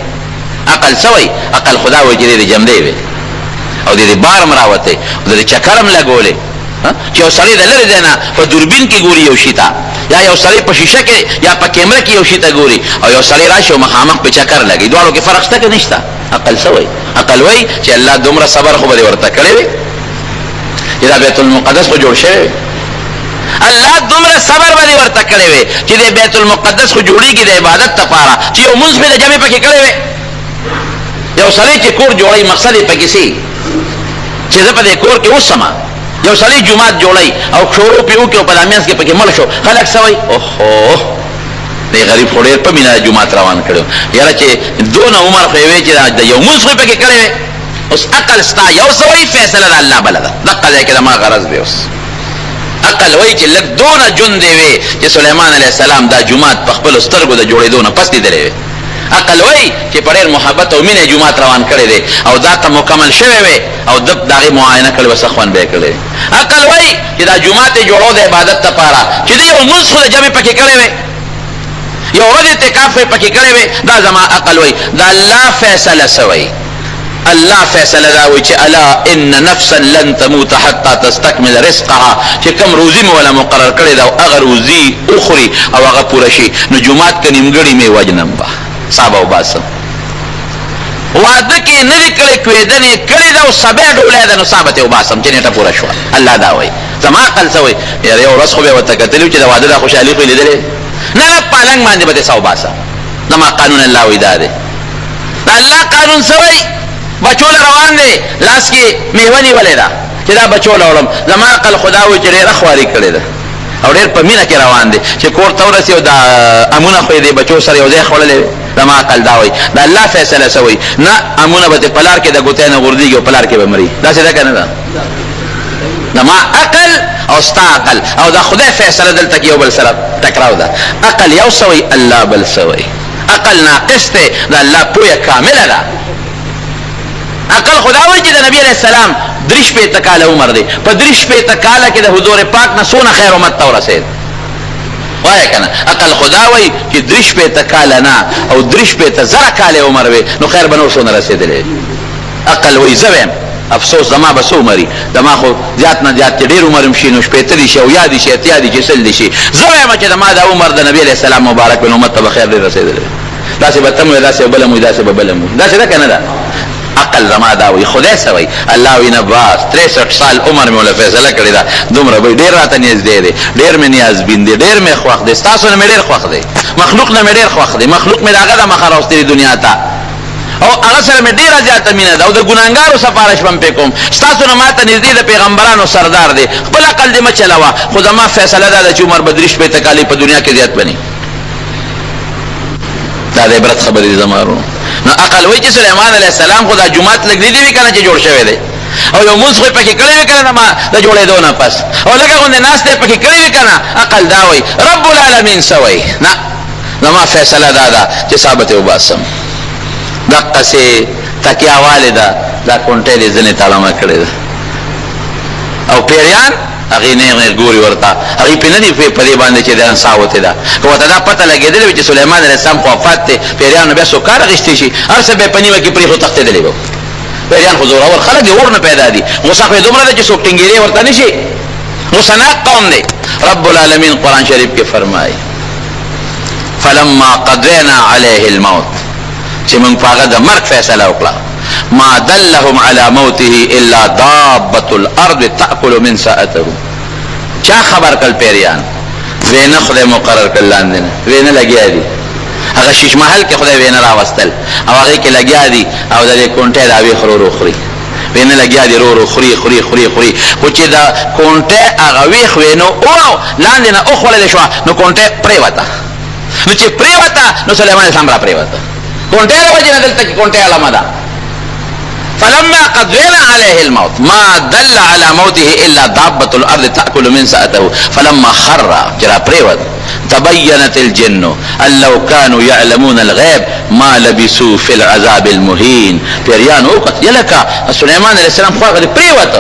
عقل څه وایي عقل خدا وایي چې دې جمدې وې او دې بارم راوتی او دې چکرم لګولې چې یو سړی د لرې ځای نه په دوربین کې ګوري یو شي ته یا یو سړی په شیشه کې یا په کیمره کې یو شي ته ګوري او یو سړی راشي او مخامخ په چکر لګي دواړو کې فرق شته که نشته عقل څه وایي عقل وایي چې الله دومره صبر خو به دې ورته کړی وي چې دا بیت المقدس خو جوړ شوی الله دومره صبر به دې ورته کړی وي چې دې بیت المقدس خو جوړېږي د عبادت دپاره چې یو مونځ به د جمعې پکې کړی وي یو سړی چې کور جوړوي مقصد یې پکې سي چې زه په دې کور کې اوسمه یو سړی جومات جوړوي او شروع پې وکړي او په دا منځ کې پکې مړ شو خلک څه وایي اوهو دې غریب خو ډېر په مینه جومات روان کړی یاره چې دونه عمر خو یې وی چې د یو مونځ خو یې پکې کړی وی اوس عقل ستا یو څه وایي فیصله د الله بله ده دقه ځای کې د ما غرض دی اوس عقل وایي چې لږ دونه جون دی وی چې سلیمان علیه السلام دا جومات په خپلو سترګو د جوړېدو نه پس لیدلی وی عقل وایي چې په ډېر محبت او مینه جومات روان کړی دی او دا ته مکمل شوی وی او د هغې معاینه کړې وه څه خوند به یې کړی عقل وایي چې دا جومات یې جوړو د عبادت دپاره چې دی یو مونځ خو د جمعې پکې کړی وی یو ورځ اعتکاف یې پکې کړی وی دا زما عقل وایي دا الله فیصله څه وایي الله فیصله دا وایي چې الا ان نفسا لن تموت حتی تستکمل رزقها چې کوم روزي مې وله مقرر کړې ده او هغه روزي وخوري او هغه پوره شي نو جومات که نیمګړي مې وجنم به صابه وباسم واده کې نه دي کړی کوېدنې کړې ده او سبا ډولۍ ده نو صابه ترې وباسم چې نیټه پوره شوه الله دا وایي زما عقل څه وایي یاره یو ورځ خو به یې ورته کتلي چې د واده دا خوشحالي خو یې لیدلې نه نه پالنګ باندې به دې څه وباسم زما قانون الله وایي دا دی د الله قانون څه وایي بچو له روان دی لاس کې میوه نیولې ده چې دا بچو له وړم زما عقل خدا وایي چې ډېره خواري کړې ده او ډېر په مینه کې روان دی چې کور ته ورسي او دا امونه خو یې د بچو سره یو ځای خوړلی زما عقل دا وایي د الله فیصله څه وایي نه امونه به دې په لار کې د ګوتۍ نه غورځېږي او په لار کې به مري داسې ده که نه ده زما عقل او ستا عقل او د خدای فیصله دلته کې یو بل سره ټکراو ده عقل یو څه وایي الله بل څه وایي عقل ناقص دی د الله پویه کامله ده عقل خدا وایي چې د نبی علیہ السلام 63 کاله عمر دی، په 63 کاله کې د حضور پاک نه څونه خیر امت ته ورسېد. وایه کنه عقل خدا وایي چې 63 کاله نه او 63,000 کاله عمر وي نو خیر به نو څونه رسېدلی. عقل وایي زه وایم افسوس زما به څه عمري، زما خو زیات نه زیات چې ډېر عمر هم شي نو 80 دي شي او یا دي شي اتیا دي چې 100 دي شي. زه وایم چې زما د عمر د نبی علیہ السلام مبارک وي نو امت ته به خیر ډېر رسېدلی. داسې به تم وي، داسې به بله مو داسې به بله مو، داسې ده که نه ده؟ عقل زما دا وایي. خدای څه وایي؟ الله وایي نه بس 63 سال عمر مې وله فیصله کړې ده، دومره به ډېر راته نږدې دی، ډېر مې نیازبین دی، ډېر مې خوښ دی، ستاسو نه مې ډېر خوښ دی، مخلوق نه مې ډېر خوښ دی، مخلوق مې د هغه د مخه راوستلي دنیا ته او هغه سره مې ډېره زیاته مینه ده او د ګناهګارو سفارش به هم پرې کوم. ستاسو نه ماته نږدې د پیغمبرانو سردار دی. خپل عقل دې مه چلوه، خو زما فیصله دا ده چې عمر به 63 کالې په دنیا کې زیات بني. دا د عبرت خبرې دي زما ورونو. نو عقل وایي چې سلیمان علیه السلام خو دا جومات لږ لیدلی وي که نه چې جوړ شوی دی او یو مونځ خو یې پکې کړی وي که نه د جوړېدو نه پس او لږه غوندې ناسته یې پکې کړی وي که نه. عقل دا وایي رب العالمین څه وایي؟ نه زما فیصله دا ده چې ثابت یې وباسم. دقسې تکیه والې ده دا کونټۍ دې ځینې تړمه کړې ده او پیریان هغې نه ګوري ورته، هغې پې نه دي په دې باندې چې د سا وتې ده. که ورته دا پته لګېدلې وي چې سلیمان علیه السلام خو وفات دی، پیریانو بیا څوک کار اخیستی شي، هر څه به یې په نیمه کې پرېښو تښتېدلی به. پیریان خو زورور خلک دي، اور نه پیدا دي، غوسه خو یې دومره ده چې څوک ټینګېرې ورته نه شي، غوسناک قوم دی. رب العالمین قرآن شریف کې فرمایي فلما قضینا علیه الموت، چې موږ په هغه د مرګ فیصله وکړه، ما دلهم على موته الا دابة الارض تأكل من ساعته. چا خبر کل پیریان؟ وینه خدای مقرر کل لاندې نه، وینه لګیا دي هغه شیش محل کې خدای وینه راوستل او هغې کې لګیا دي او د دې کونټۍ دا ویښ رو رو خوري، وینه لګیا دي رو رو خوري خوري خوري خوري. خو چې د کونټۍ هغه ویښ وینو او لاندې نه وخوړلې شوه نو کونټۍ پرېوته، نو چې پرېوته نو سلیمان اسلام را پرېوته. کونټۍ د وجې نه دلته کې کونټۍ علامه ده. فلما قضينا عليه الموت ما دل على موته الا دابة الارض تأكل من سأته فلما خر جرا پریوت تبينت الجن ان لو كانوا يعلمون الغيب ما لبثوا في العذاب المهين. پیریان وقت یلکا سلیمان علیہ السلام خو غلی پریوت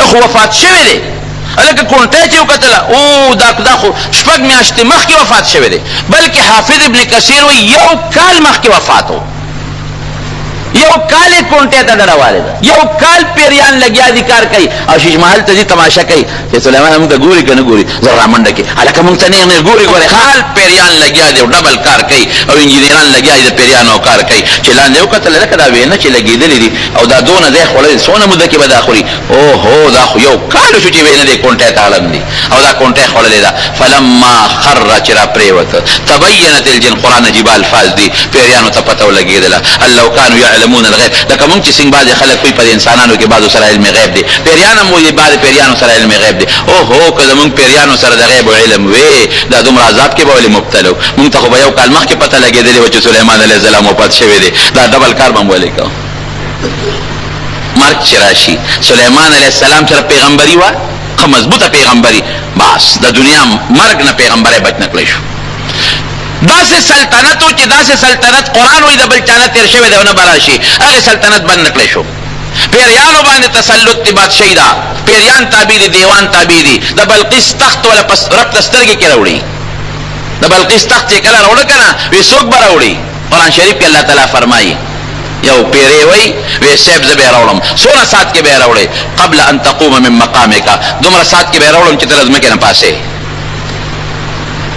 اخو وفات شوی دی، الکه کونټۍ چې وکتله او دا خو شپږ میاشتې مخکې وفات شوی دی، بلکې حافظ ابن کثیر وایي یو کال مخکې وفات و، یو کال کونټۍ ته ډډوالی ده، یو کال پیریان لګیا دي کار کوي او شیش محل ته ځي تماشه کوي چې سلیمان موږ ته ګوري که نه ګوري، زه رامنډه کې هلکه موږ ته نیغ نیغ ګوري ګوري. حال پیریان لګیا دي او ډبل کار کوي او انجینران لګیا دي د پیریانو کار کوي چې لاندې وکتله لکه دا وینه چې لګېدلې دي او دا دونه دی خوړلې څونه موده کې به دا خوري. اوهو دا خو یو کال شو چې وینه دې کونټۍ ته اړم دي او دا کونټۍ خوړلې ده. فلما خر چې را پرېوته تبینت الجن، قرآن عجیبه الفاظ دي، پیریانو ته پته ولګېدله ان لو كانوا يعلمون الغیب. لکه مونږ چې څنګه بعضې خلک وایي په انسانانو کې بعضو سره علم غیب دی، پیریان هم وایي بعضې پیریانو سره علم غیب دی. اوهو که زمونږ پیریانو سره د غیب علم وی دا دومره عذاب کې به ولې مبتلا و. مونږ ته خو به یو کال مخکې پته لګېدلې وه چې سلیمان علیه السلام وفات شوی دی، دا ډبل کار به م ولې کوو. مرګ چې راشي سلیمان علیه السلام سره پیغمبري وه، ښه مضبوطه پیغمبري، بس د دنیا مرګ نه پیغمبری بچ نه کړی شو. داسې سلطنت و چې داسې سلطنت قرآن وایي د بل چا نه تېر شوی دی او نه به راشي، هغې سلطنت بند نه کړی شو. پیریانو باندې تسلط دی، بادشاهي ده، پیریان تابع دي، دیوان تابع دي. د بلقیس تخت ولا رب ته سترګې کې راوړي، د بلقیس تخت چې کله راوړه که نه وی څوک به راوړي؟ قرآن شریف کې الله تعالی فرمایي یو پیری وی وی صاحب زه به یې راوړم، څونه ساعت کې به یې راوړې؟ قبل ان تقوم من مقامک، دومره ساعت کې به یې راوړم چې ته له ځمکې نه پاسې،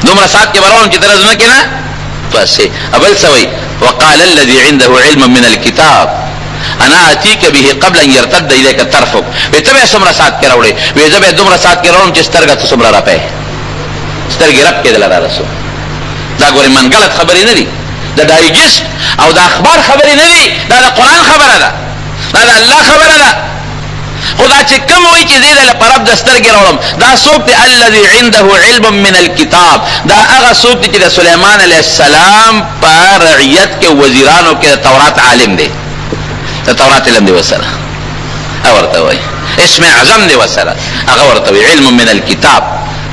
دومره ساعت کې به راوړم چې ته له ځمکې نه پاسې. بل څه وایي وقال الذي عنده علم من الكتاب انا اتيك به قبل ان يرتد اليك طرفك. وی ته به څومره ساعت کې راوړې؟ وی زه به دومره ساعت کې راوړم چې سترګه ته څومره رپې، سترګې رپ کېدله را رسو. دا ګورې من غلط خبرې نه دي، د ډایجسټ او د اخبار خبرې نه دي، دا د قرآن خبره ده، دا د الله خبره ده. خدا چې کوم وایي چې زه دله په رب د سترګې راوړم، دا څوک دی؟ الذي عنده علم من الكتاب، دا هغه څوک دی چې د سلیمان علیه السلام په رعیت کې وزیرانو کې د تورات عالم دی، د تورات علم دی ورسره، هغه ورته وایي اسم اعظم دی ورسره، هغه ورته وایي علم من الكتاب.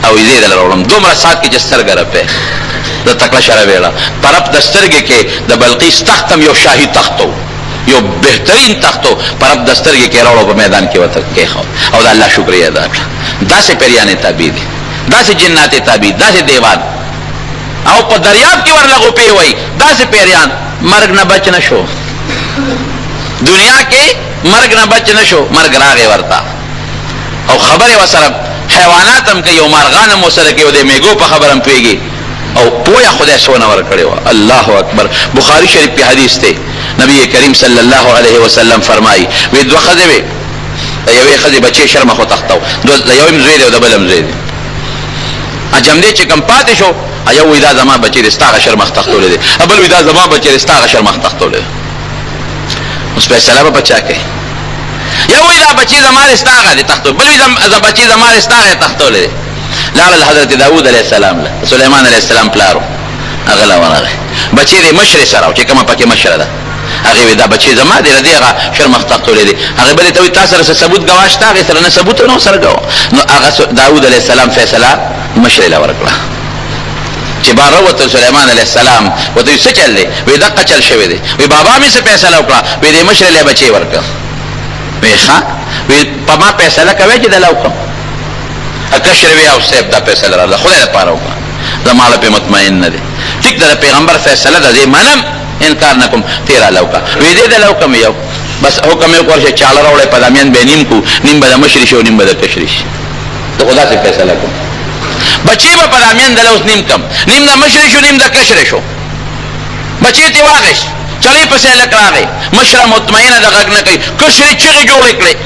او زه دله راوړم دومره ساعت کې چې سترګه رپې د تکړه شره ویړه په رب د سترګې کې د بلقیس تخت هم یو شاهي تخت و، یو بهترین تختو پرب دسترګې کې راوړو په میدان کې وته کې خو او د الله شکریا ادا کړه. داسې پیریان تابع دي، داسې جنات تابع، داسې دیوان او په دریاب کې ورلغو پی وای داسې پیریان مرګ نه بچ نشو. دنیا کې مرګ نه بچ نشو، مرګ راغی ورته او خبره وسره حیوانات هم کوي او مارغان هم وسره کوي او د میګو په خبره هم پیږي او پویا خدای سونه ور کړی. الله اکبر. بخاری شریف کی حدیث ته نبی کریم صلی الله علیه وسلم فرمایي وی دوه خزه وی یوې خزه بچي شرم خو تختو د یوم زوی دی او د بلم زوی دی اجم دې چې کم پاتې شو ایو وی دا زما بچی رستاغه شرم تختول دي ابل وی دا زما بچی رستاغه شرم تختول دي. اوس په سلام بچا کوي یو وی دا بچی زما رستاغه دي تختول بل وی دا بچی زما رستاغه تختول دي. لاړ حضرت داوود علیہ السلام له سليمان علیہ السلام پلارو اغلا ورغه بچی دې مشر سره چې کومه پکې مشر ده هغه دا بچی زما دې ردیغه شرم تختول دي. هغه بل ته تاسو سره ثبوت غواړئ هغه سره نه ثبوت نو سره غو نو هغه داوود علیہ السلام فیصله مشر له ورکړه چې باروت سليمان علیہ السلام وته څه چل دی وی دقه چل شوی دی وی بابا می څه فیصله وکړه وی دې مشر له بچی ورکړه وی ښا وی په ما فیصله کوي چې دلوکم اکشر وی او سیب دا فیصله را خدای لپاره وکړه زماله په مطمئن نه دي ټیک ده پیغمبر فیصله ده منم انکار نکم تیرا لوکا وی دې دلوکم یو بس حکم یې ورشه چاله راوړې په دامیان به نیم کو نیم به مشر شو نیم به کشر شي ته خدا سے فیصله کوم بچی به په دامیان دلوس نیم کم نیم د مشر شو نیم د کشر شو بچی ته واغش چلی پسې لکراغه مشر مطمئنه دغه نه کوي کشر چغه جوړ کړي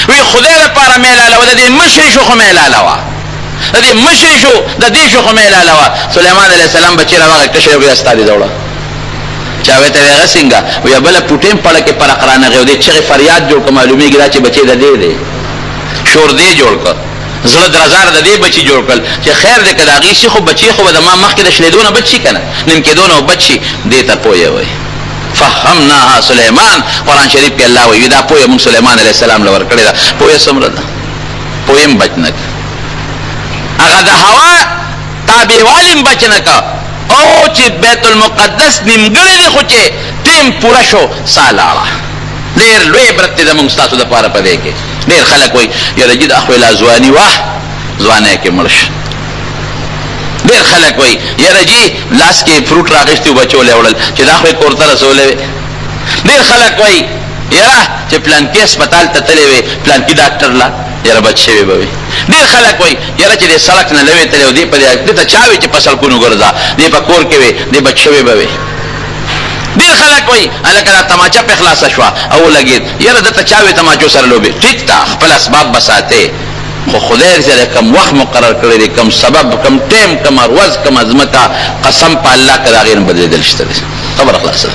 وی خدای لپاره میلاله ود دې مشر شو خو میلاله وا د دې مشر شو د دې شو خو میلاله وا سليمان عليه السلام بچی راغی کشر وی استاد جوړه چاوي ته هغه څنګه وی بل پټیم پړه کې پر قرانه غو دې چې فریاد جوړ کومه معلومیږي دا چې بچی د دې دې شور دې جوړ کړ زړه درزار د دې بچی جوړ کړ چې خیر دې کدا غي شي خو بچی خو د ما مخکې د شلیدونه بچی کنه نیم کې دونه بچی دې ته پوي وي فهمناها سليمان. قران شریف کې الله وی دا پوي موږ سليمان عليه السلام لور کړی دا پوي سمره ده پویم بچنک هغه د هوا تابع والم بچنک او چې بیت المقدس نیمګړی خو چې ټیم پورا شو سالاړه ډېر لوی برت د موږ تاسو د پاره پدې کې ډېر خلک وای یره جد اخوی لازوانی واه ځوانه کې مرش ډېر خلک وای یره جی لاس کې فروټ راغشتي بچو لوړل چې دا خو کورته رسولې ډېر خلک وای یره چې پلان کې هسپتال ته تللی وي پلان کې ډاکټر لا یره بچي وي به ډېر خلک وای یره چې د سړک نه لوي تللی دی په دې ته چاوي چې پسل کو نو ګرځا دی په کور کې وي دی بچي وي به ډېر خلک وای الکه دا تماچا په خلاص شو او لګید یره د تچاوي تماچو سره لوبي ټیک تا خپل اسباب بساته خو خدای سره کوم وخت مقرر کړی دی کوم سبب کوم ټیم کوم ورځ کوم ازمتا قسم په الله کړه غیر بدلیدل شته خبر خلاصه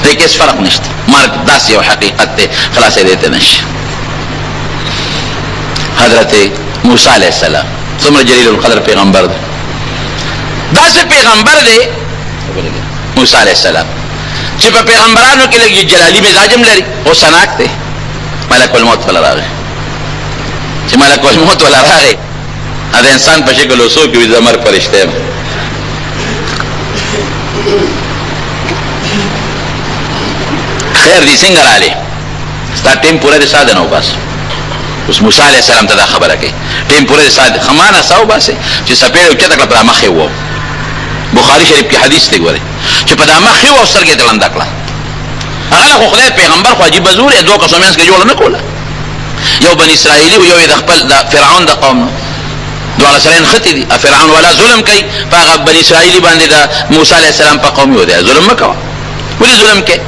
دې کې فرق نشته مرګ داسې یو حقیقت دی خلاصې دې ته نشي. حضرت موسی علیہ السلام څومره جلیل القدر پیغمبر دی داسې پیغمبر دی موسی علیہ السلام چې په پیغمبرانو کې لګي جلالی مزاجم لري او سناک دی ملک الموت ولا راغی چې ملک الموت ولا راغی دا انسان په شکل وسو کې زمر فرشته خیر دې څنګه رالی ستا ټیم پورا دې ساده نو بس اوس موسی علیہ السلام ته دا خبره کوي ټیم پورا دې ساده خمانه ساو باسه چې سپېړ کې تکړه پر مخه وو بخاری شریف کی حدیث ته ګوره چې په دامه خو او سرګې دلند کړه هغه خو خدای پیغمبر خو عجیب زور دوه قسمانس کې جوړ نه کوله یو بنی اسرائیلی او یو د خپل د فرعون د قوم دوه سره ختی دي فرعون ولا ظلم کوي هغه بنی اسرائیلی باندې د موسی علی السلام په قوم یو دی ظلم وکاو ولې ظلم کوي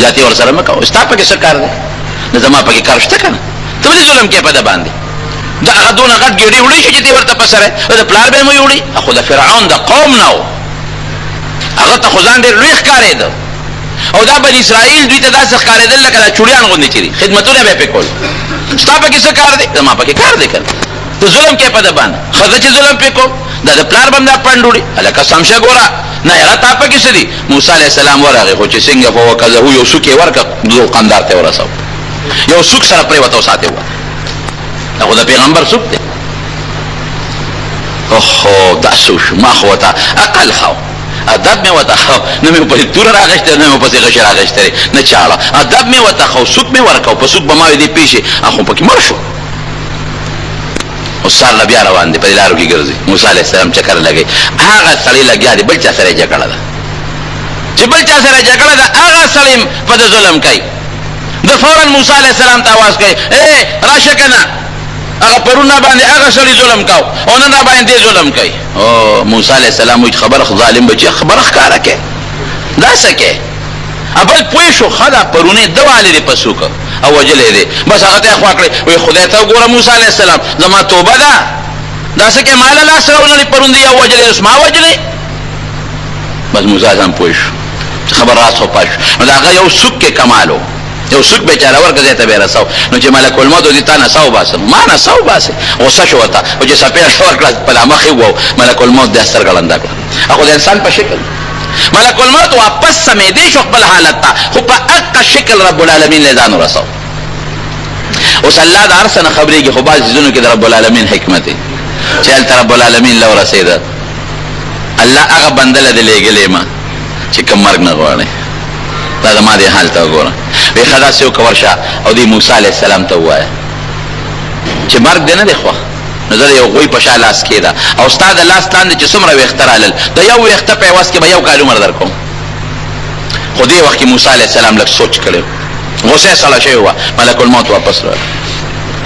ذاتی ور سره وکاو استا په کې څه کار دی نه زما په کې کار شته کنه ته ولې ظلم کوي په د باندې دا هغه دونه غټ ګډي وړي چې دې ورته پسره دا پلار به مې وړي خو د فرعون د قوم نو هغه ته خدان ډېر لوی ښکارېد او دا بنی اسرائیل دوی ته داسې ښکارېدل لکه دا چوړیان غوندې چې دي خدمتونه به پې کول ستا پکې څه کار دی زما پکې کار دی کنه ته ظلم کوې په د باندې ښځه چې ظلم پې کو دا د پلار به هم دا پنډ وړي هلکه سمشه ګوره نه هغه تا پکې څه دي موسی علیه السلام ورغی خو چې څنګه فوکزهو یو سوک یې ورکړه ذوالقندار ته ورسو یو سوک سره پرېوته وساتې وه دا خو د پیغمبر سوک دی اوهو دا سو شو ما خو ته عقل خو ادب مې وته خو نه مې په تور راغشته نه مې په غش راغشته نه چاړه ادب مې وته خو سوق مې ورکاو په سوق به ما دې پیښه اخو پکې مر شو او سال بیا روان دي په لارو کې ګرځي موسی عليه السلام چکر لګي هغه سړی لګیا دی بل چا سره جګړه ده چې بل چا سره جګړه ده هغه سړی په ظلم کوي د فورا موسی عليه السلام ته आवाज کوي اے راشه کنه هغه پرونه باندې هغه سړی ظلم کاو او نن را باندې ظلم کوي او موسی عليه السلام وی خبر ظالم بچي خبر ښکارا کوي دا سکه ابل پوي شو خدا پرونه دواله دي پسوک او وجلې دي بس هغه ته خوا کړی وی خدای ته ګوره موسی عليه السلام زما توبه ده دا سکه مال الله سره ولې پرونه یو وجلې اسما وجلې بس موسی اعظم پوي شو خبر راس او پاش نو هغه یو سوک کې کمالو یو سوک بیچاره ورکه ته به رساو نو چې ملک الموت دې تا نه ساو باسه ما نه ساو باسه غوسه شو وتا او چې سپېړ ورکړه په لامخې وو ملک الموت د اثر ګلندا کړ هغه د انسان په شکل ملک الموت واپس سمې دې شو خپل حالت ته خو په اق شکل رب العالمین له ځان رساو اوس الله د ارسنه خبرېږي خو باز ځونو کې د رب العالمین حکمت چې ال رب العالمین لو رسیدا الله هغه بندله دې لګلې ما چې کوم مرګ نه غواړي دا ما دې حال ته وګوره وی خدا سیو کورشا او دی موسی علیہ السلام ته وای چې مرګ دې نه دی خو نظر یو غوی په شاله لاس کېدا او استاد لاس لاندې چې څومره وخترالل دا یو وخت په واس کې به یو کال عمر درکوم خو دې وخت موسی علیہ السلام لږ سوچ کړو غوسه سره شوی و ملک الموت واپس راغی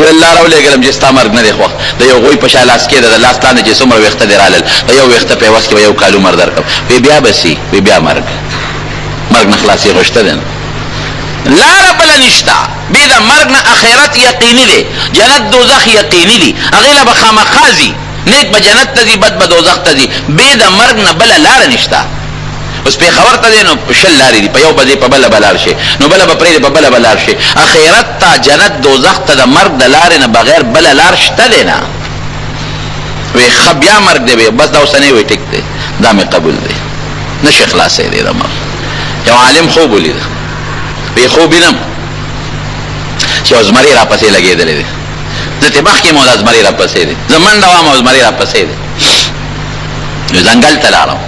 الله راو لګلم چې ستا مرګ نه دی خو دا یو غوی په شاله لاس کېدا د لاس لاندې چې څومره وخت درالل دا یو وخت په واس کې به یو کال عمر درکوم وی بیا بسی وی بیا مرګ نه خلاصي غشته ده لا رب لنشتا بيد مرغنا اخرت يقيني دي جنت دوزخ يقيني دي اغيلا بخامخازي نیک بجنت تزي بد بدوزخ تزي بيد مرغنا بلا لار نشتا اوس په خبر ته دي نو شل لاري دي په یو بده په بل بلار شي نو بل په پرې په بل بلار شي اخرت تا جنت دوزخ ته د مرغ د لار نه بغیر بل لار شته دي نه وي خبيا مرغ دي بس دا وسنه وي ټیک دي دا مې قبول دي نشه خلاصې دي دا مرغ یو عالم خوب ولید وی خوبینم چې ازمری را پسې لګېدلې دي ځکه مخکې مو ازمری را پسې دي زمونږ دوام ازمری را پسې دي ځنګل ته لاړم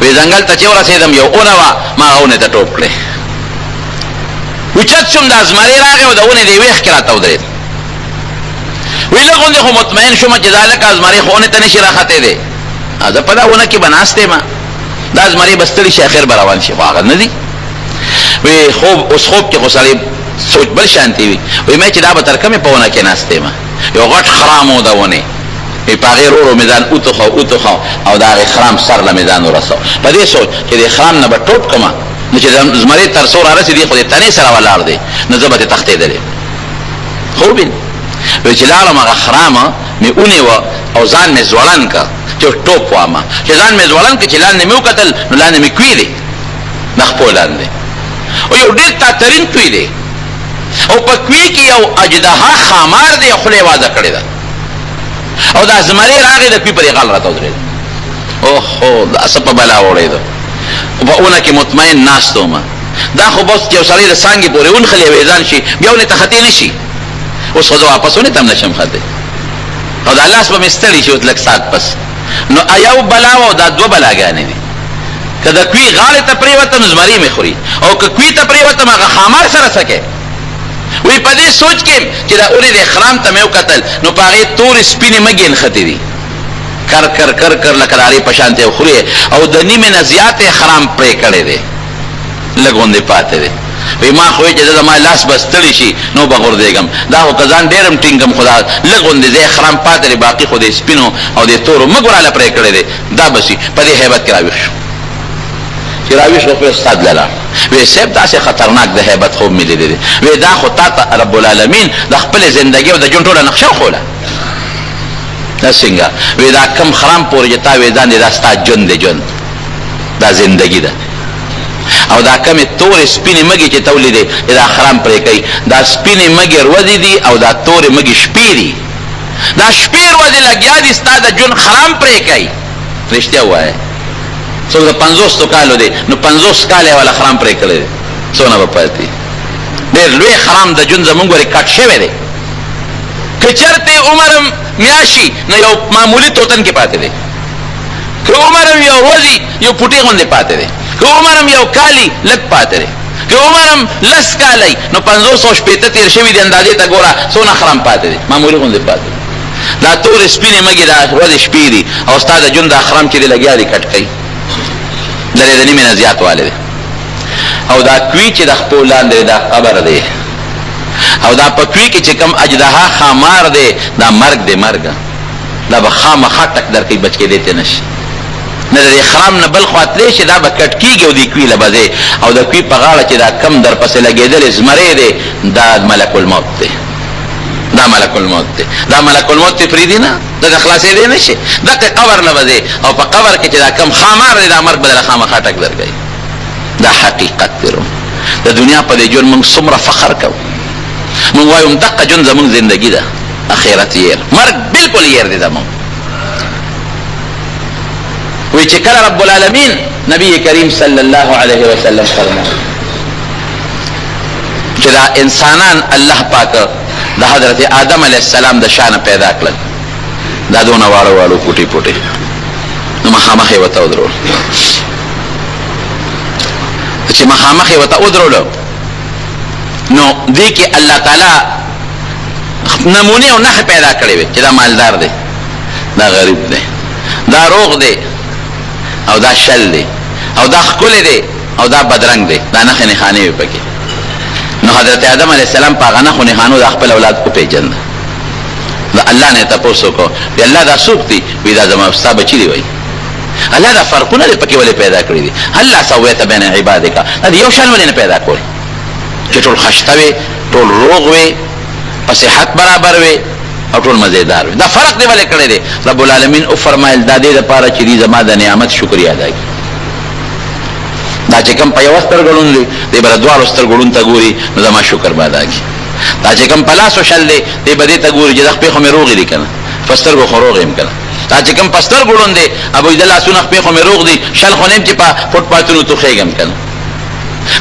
وی ځنګل ته چې ورسېدم یو اونه وا ما اونه ته ټوپ کړې اوچت شوم د ازمری راغی او د اونې دی ویښ کې راته ودرېد وی لږ خو مطمئن شوم چې دا لکه ازمری خو اونې ته نشي راختې دی زه په دا اونه کې به ناست یم دا ازمری بستړي شي اخر به روان شي خو هغه نه دي وی خوب اوس خوب کې خو سړی سوچ بل شانتي وي وی مې چې دا به تر کومې په ونه کې ناست یم یو غټ خرام و د ونې وی په هغې ورو مې ځان اوتخو او د هغې خرام سر له مې ځان ورسو په دې سوچ چې د خرام نه به ټوپ کړمه نو چې زمري تر څو رارسېدي خو د تنې سره ولاړ دی نو زه به ترې تښتېدلې خوبین وی چې لاړم هغه خرامه مې ونیوه او ځان مې ځوړن که چې ټوپ وامه چې ځان مې ځوړن که چې لاندې مې وکتل نو لاندې مې کوي دی د خپو لاندې او یو ډېر تاترین کوي دی او په کوي کې یو اجدها خامار دی خولې وازه کړې ده او دا زمری راغی د کوي پرې غل راته ودرېد اوهو دا څه په بلا وړېده په اونه کې مطمئن ناست وم دا خو بس یو سړی د څانګې پورې ونښلي او ځان شي بیا ونې ته ختې نه شي اوس خو زه واپس ونې ته هم نشم ختې او دا لاس به مې ستړي شي لږ ساعت پس نو یو بلا و دا دوه بلاګانې دي که د کوي غاړې ته پرېوتم زمري مې خوري او که کوي ته پرېوتم هغه خامار سره څه کوي وی په دې سوچ کې چې دا اونې د خرام ته مې وکتل نو په هغې تورې سپینې مږې نښتې دي کر کر کر کر لکه د هغې په شانتې خوري او د نیمې نه زیاتې خرام پرې کړی دی لږ غوندې پاتې دی وی ما خو چې زما لاس به ستړي شي نو به غورځېږم دا خو که ځان ډېر هم ټینګم خو دا لږ غوندې ځای خرام پاتې دی باقي خو د سپینو او د تورو مږ وراله پرې کړی دی دا به شي په دې هیبت کې راویښ شو چې راویښ شو خو استاد لاله وی صاحب داسې خطرناک د هیبت خوب مې لیدلی دی وی دا خو تا ته رب العالمین د خپلې زندګۍ او د ژوند ټوله نقشه وښوله دا څنګه وی دا کم خرام پورې چې تا وی ځان دی دا ستا ژوند دی ژوند دا زندګي ده او دا کمې تورې سپینې مږې چې ته ولیدې دا خرام پرې کوي دا سپینې مږې ورځې دي او دا تورې مږې شپې دي دا شپې ورځې لګیا دي ستا د ژوند خرام پرې کوي رښتیا ووایه څوک د 50 کالو دی نو 50 کاله والا خرام پرې کړی دی څونه به پاتې ډېر لوی خرام د ژوند زمونږ ورې کټ شوی دی که چېرته عمر میاشي نو یو معمولي توتن کې پاتې دی که که عمرم یو ورځي یو پوټی غوندې پاتې دی، که عمرم یو کالی لږ پاتې دی، که عمرم لس کالی نو 580 تیر شوي دي، اندازې ته ګوره څونه خرم پاتې دی، معمولي غوندې پاتې دی. دا تورې سپینې مګې دا ورځې شپې دي او ستا د ژوند دا خرم چې دی لګیا دی کټ کوي، لرې د نیمې نه زیات والی دی. او دا کوي چې د خپو لاندې دا قبر دی، او دا په کوي کې چې کوم اجدها خامار دی دا مرګ دی، مرګ دا به خامخا ټک در کوي، بچ کېدی ته نشي. نه د خرام نه بل خوا تلی شي، دا به کټ کېږي او د کوي له بځې، او د کوي په غاړه چې دا کم در پسې لګېدلې زمری دی دا ملک الموت دی، دا ملک الموت دی. دا ملک الموت ته پرېږدي نه، دغه خلاصېدی نه شي، دغه قبر نه به ځې او په قبر کې چې دا کم خامار دی دا مرګ به دله خامخا ټک در کوي. دا حقیقت دی. د دنیا په دې ژوند موږ څومره فخر کوو، موږ وایو دقه ژوند زموږ زندګي ده، اخرت ير، مرګ بالکل ير دي زمون. وی چې کله رب العالمین نبی کریم صلی الله علیه وسلم فرمایي چې دا انسانان الله پاک د حضرت آدم علیه السلام د شان پیدا کړل، دا دونه واړو واړو پوټي پوټي، نو مخامخې ورته ودرول. چې مخامخې ورته ودرول نو دې کې الله تعالی نمونه او نخ پیدا کړی وي چې دا مالدار دی، دا غریب دی، دا روغ دی او دا شل دی، او دا ښکلی دی او دا بدرنګ دی، دا نښې نښانې وي پکې. نو حضرت آدم علیه السلام په هغه نښو نښانو د خپل اولاد وپېژنده. د الله نه یې تپوس وکړو وی الله دا څوک دی؟ وی دا زما ستا بچي دی. وایي الله دا فرقونه دی پکې ولې پیدا کړي دي؟ الله سویت بین عبادک، دا د یو شان ولې نه پیدا کول چې ټول خشته وي، ټول روغ وي، په صحت برابر وي او ټول مزیدار وي. دا فرق دی ولې کړی دی؟ رب العالمین او فرمایل دا دې دپاره چې دې زما د نعمت شکریا ادا کړي. دا چې کوم په یوه سترګه ړوند دی دی به د دواړو سترګو ړوند ته ګوري نو زما شکر به ادا کړي. دا چې کوم په لاس وشل دی دی به دې ته ګوري چې د خپې خو مې روغې دي که نه، په سترګو خو روغ یم که نه. دا چې کوم په سترګو ړوند دی ابوی د لاسونه خپې خو مې روغ دي، شل خو نه یم چې په فوټ پاتونو توښېږم که نه.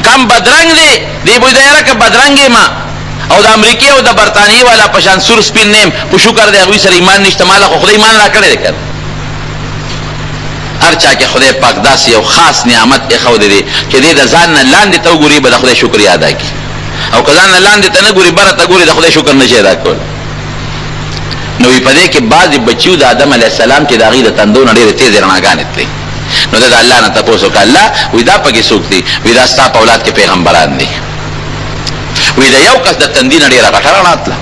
کم بدرنګ دی دی بوی د یاره که بدرنګ یم او د امریکې او د برطانیې والا په شان سور سپین نیم، په شکر دی هغوی سره ایمان نشته، ماله خو خدای ایمان را کړی دی که نه. هر چا کې خدای پاک داسې یو خاص نعمت ایښودی دی چې دی د ځان نه لاندې ته وګوري به د خدای شکریا ادا کړي، او که ځان نه لاندې ته نه ګوري بره ته ګوري د خدای شکر نشي ادا کول. نو وی په دې کې بعضې بچیو د آدم علیه السلام چې د هغوی د تندو نه ډېرې تیزې رڼاګانې تللې. نو ده د الله نه تپوس وکړه، الله وی دا پکې څوک دي؟ وی دا ستا په اولاد کې پیغمبران دي. وی د یو کس د تندي نه ډېره غټه رڼا تله.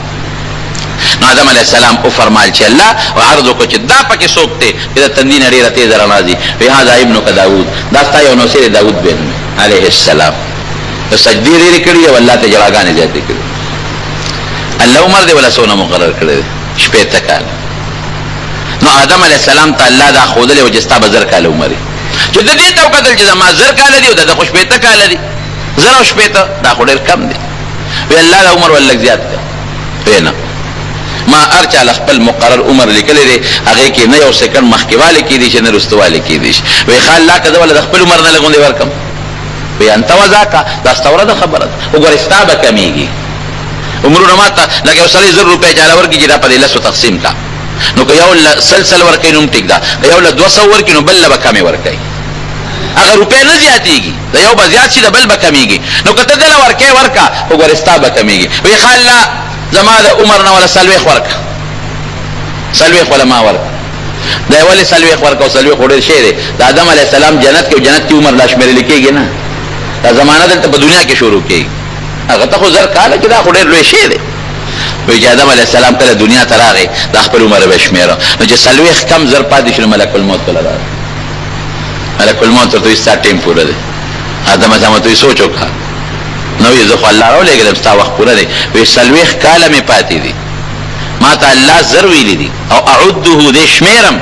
نو آدم علیه السلام وفرمایل چې الله عرض وکړو چې دا پکې څوک دی چې د تندي نه ډېره تیزه رڼا ځي؟ وی هذا ابنک داود، دا ستا یو نوسیر داود بن علیه السلام. د سجدې ډېرې کړي او الله ته جړاګانې زیاتې کړي. الله عمر دی ولا څونه مقرر کړی دی؟ 80 کاله. نو آدم علیه السلام ته الله دا ښودلی و چې ستا به 1000 کاله عمر چې د دې ته وکتل چې زما 1000 کاله دي او د ده خو 80 کاله دي، 1000 او 80 دا خو ډېر کم دی. وی الله دا عمر ول لږ زیات دی. وی نه، ما هر چا له خپل مقرر عمر لیکلی دی، هغې کې نه یو سکنډ مخکې والی کېدی شي نه وروسته والی کېدی شي. وی ښه الله که زه وله د خپل عمر نه لږ غوندې ورکړم؟ وی انت وذاکه، دا ستا ورته خبره ده. وګورې ستا به کمیږي عمرونه ما ته لکه یو سړی 1000 روپۍ چاله ورکړي چې دا په دې 10 تقسیم کا، نو که یو له 100 ورکوي نو هم ټیک ده، که یو له 200 ورکړي نو بل له به کمې ورکوي. هغه روپۍ نه زیاتېږي، د یو به زیات شي د بل به کمیږي. نو که ته دله ورکې ورکه وګورې ستا به کمیږي. وی ښه الله زما د عمر نه وله 40 ورکه، 40 وله ما ورکه. دا یې ولې 40 ورکه او 40 خو ډېر شی دی. د آدم علیه السلام جنت کې او جنت کې عمر لا شمېرلی کېږي نه، دا زمانه دلته په دنیا کې شروع کېږي. هغه ته خو 1000 کاله چې دا خو ډېر لوی شی دی. وی چې آدم علیه السلام کله دنیا ته راغی دا خپل عمر به شمېره، نو چې 40 کم 1000 پاتې شو نو ملک الموت کله راغی. ملک الموت ورته وایي ستا ټیم پوره دی. آدم علیه السلام ورته وایي سوچ وکړه. نو وایي زه خو الله راولېږلم ستا وخت پوره دی. وایي 40 کاله مې پاتې دي، ما ته الله 1000 ویلي دي او اعده دې شمېرم،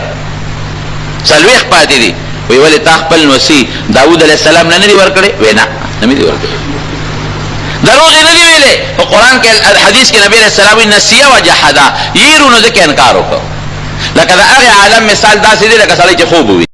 40 پاتې دي. وی ولې تا خپل نوسي داود علیه السلام نه دي ورکړې؟ وی نه، نه مې دي ورکړې. دروغ یې نه دي ویلې. په قرآن کې حدیث کې نبی علیه السلام وایي نسیه وجحده، یېرو نو ځکه انکار وکړو. لکه د هغې عالم مثال داسې دی لکه سړی چې خوب ووي.